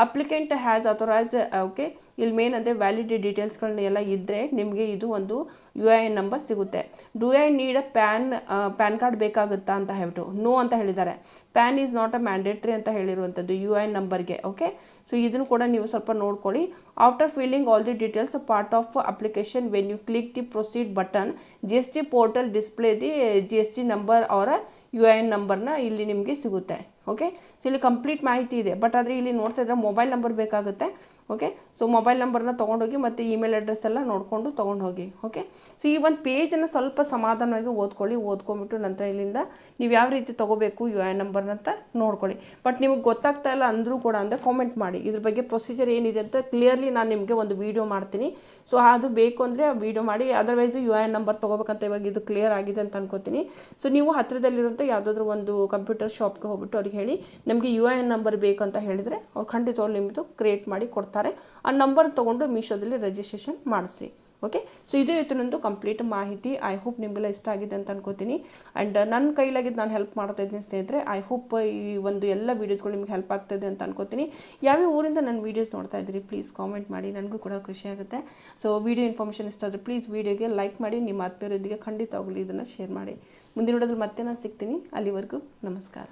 Applicant has authorised. ಓಕೆ, ಇಲ್ಲಿ ಮೇನ್ ಅಂದರೆ ವ್ಯಾಲಿಡ್ ಡೀಟೇಲ್ಸ್ಗಳನ್ನ ಎಲ್ಲ ಇದ್ದರೆ ನಿಮಗೆ ಇದು ಒಂದು UIN ನಂಬರ್ ಸಿಗುತ್ತೆ. Do I need a PAN card ಬೇಕಾಗುತ್ತಾ ಅಂತ ಹೇಳ್ಬಿಟ್ಟು ನೋ ಅಂತ ಹೇಳಿದ್ದಾರೆ. PAN is not a mandatory ಅಂತ ಹೇಳಿರುವಂಥದ್ದು UIN ನಂಬರ್ಗೆ. ಓಕೆ, ಸೊ ಇದನ್ನು ಕೂಡ ನೀವು ಸ್ವಲ್ಪ ನೋಡ್ಕೊಳ್ಳಿ. After filling all the details part of application when you click the proceed button GST portal display the GST number ಅವರ UIN ನಂಬರ್ನ ಇಲ್ಲಿ ನಿಮಗೆ ಸಿಗುತ್ತೆ. ಓಕೆ, ಸೊ ಇಲ್ಲಿ ಕಂಪ್ಲೀಟ್ ಮಾಹಿತಿ ಇದೆ. ಬಟ್ ಆದರೆ ಇಲ್ಲಿ ನೋಡ್ತಾ ಇದ್ರೆ ಮೊಬೈಲ್ ನಂಬರ್ ಬೇಕಾಗುತ್ತೆ. ಓಕೆ. ಸೊ ಮೊಬೈಲ್ ನಂಬರ್ನ ತೊಗೊಂಡೋಗಿ ಮತ್ತು ಇಮೇಲ್ ಅಡ್ರೆಸ್ ಎಲ್ಲ ನೋಡಿಕೊಂಡು ತೊಗೊಂಡು ಹೋಗಿ. ಓಕೆ. ಸೊ ಈ ಒಂದು ಪೇಜನ್ನು ಸ್ವಲ್ಪ ಸಮಾಧಾನವಾಗಿ ಓದ್ಕೊಂಬಿಟ್ಟು ನಂತರ ಇಲ್ಲಿಂದ ನೀವು ಯಾವ ರೀತಿ ತೊಗೋಬೇಕು UIN ನಂಬರ್ನ ಅಂತ ನೋಡ್ಕೊಳ್ಳಿ. ಬಟ್ ನಿಮಗೆ ಗೊತ್ತಾಗ್ತಾ ಇಲ್ಲ ಅಂದರೂ ಕೂಡ ಅಂದರೆ ಕಾಮೆಂಟ್ ಮಾಡಿ, ಇದ್ರ ಬಗ್ಗೆ ಪ್ರೊಸೀಜರ್ ಏನಿದೆ ಅಂತ ಕ್ಲಿಯರ್ಲಿ ನಾನು ನಿಮಗೆ ಒಂದು ವೀಡಿಯೋ ಮಾಡ್ತೀನಿ. ಸೊ ಅದು ಬೇಕು ಅಂದರೆ ಆ ವೀಡಿಯೋ ಮಾಡಿ. ಅದರ್ವೈಸು UIN ನಂಬರ್ ತೊಗೋಬೇಕಂತ ಇವಾಗ ಇದು ಕ್ಲಿಯರ್ ಆಗಿದೆ ಅಂತ ಅನ್ಕೋತೀನಿ. ಸೊ ನೀವು ಹತ್ತಿರದಲ್ಲಿರುವಂಥ ಯಾವುದಾದ್ರೂ ಒಂದು ಕಂಪ್ಯೂಟರ್ ಶಾಪ್ಗೆ ಹೋಗ್ಬಿಟ್ಟು ಅವ್ರಿಗೆ ಹೇಳಿ ನಮಗೆ UIN ನಂಬರ್ ಬೇಕು ಅಂತ ಹೇಳಿದರೆ ಅವ್ರು ಖಂಡಿತವಾಗ್ಲೂ ನಿಮ್ಮದು ಕ್ರಿಯೇಟ್ ಮಾಡಿ ಕೊಡ್ತಾರೆ. ಆ ನಂಬರ್ ತೊಗೊಂಡು ಮೀಶೋದಲ್ಲಿ ರಿಜಿಸ್ಟ್ರೇಷನ್ ಮಾಡಿಸಿ. ಓಕೆ. ಸೊ ಇದು ಇತ್ತು ನಂದು ಕಂಪ್ಲೀಟ್ ಮಾಹಿತಿ. ಐ ಹೋಪ್ ನಿಮಗೆಲ್ಲ ಇಷ್ಟ ಆಗಿದೆ ಅಂತ ಅನ್ಕೋತೀನಿ. ಆ್ಯಂಡ್ ನನ್ನ ಕೈಲಾಗಿದ್ದು ನಾನು ಹೆಲ್ಪ್ ಮಾಡ್ತಾ ಇದ್ದೀನಿ ಸ್ನೇಹಿತರೆ. ಐ ಹೋಪ್ ಈ ಒಂದು ಎಲ್ಲ ವೀಡಿಯೋಸ್ಗಳು ನಿಮ್ಗೆ ಹೆಲ್ಪ್ ಆಗ್ತಾಯಿದೆ ಅಂತ ಅನ್ಕೋತೀನಿ. ಯಾವ್ಯಾವ ಊರಿಂದ ನನ್ನ ವೀಡಿಯೋಸ್ ನೋಡ್ತಾ ಇದ್ದೀರಿ ಪ್ಲೀಸ್ ಕಾಮೆಂಟ್ ಮಾಡಿ, ನನಗೂ ಕೂಡ ಖುಷಿ ಆಗುತ್ತೆ. ಸೊ ವಿಡಿಯೋ ಇನ್ಫಾರ್ಮೇಷನ್ ಇಷ್ಟ ಆದರೆ ಪ್ಲೀಸ್ ವಿಡಿಯೋಗೆ ಲೈಕ್ ಮಾಡಿ, ನಿಮ್ಮ ಆತ್ಮೀಯರೊಂದಿಗೆ ಖಂಡಿತವಾಗಲಿ ಇದನ್ನು ಶೇರ್ ಮಾಡಿ. ಮುಂದಿನ ನೋಡೋದ್ರಲ್ಲಿ ಮತ್ತೆ ನಾನು ಸಿಗ್ತೀನಿ. ಅಲ್ಲಿವರೆಗೂ ನಮಸ್ಕಾರ.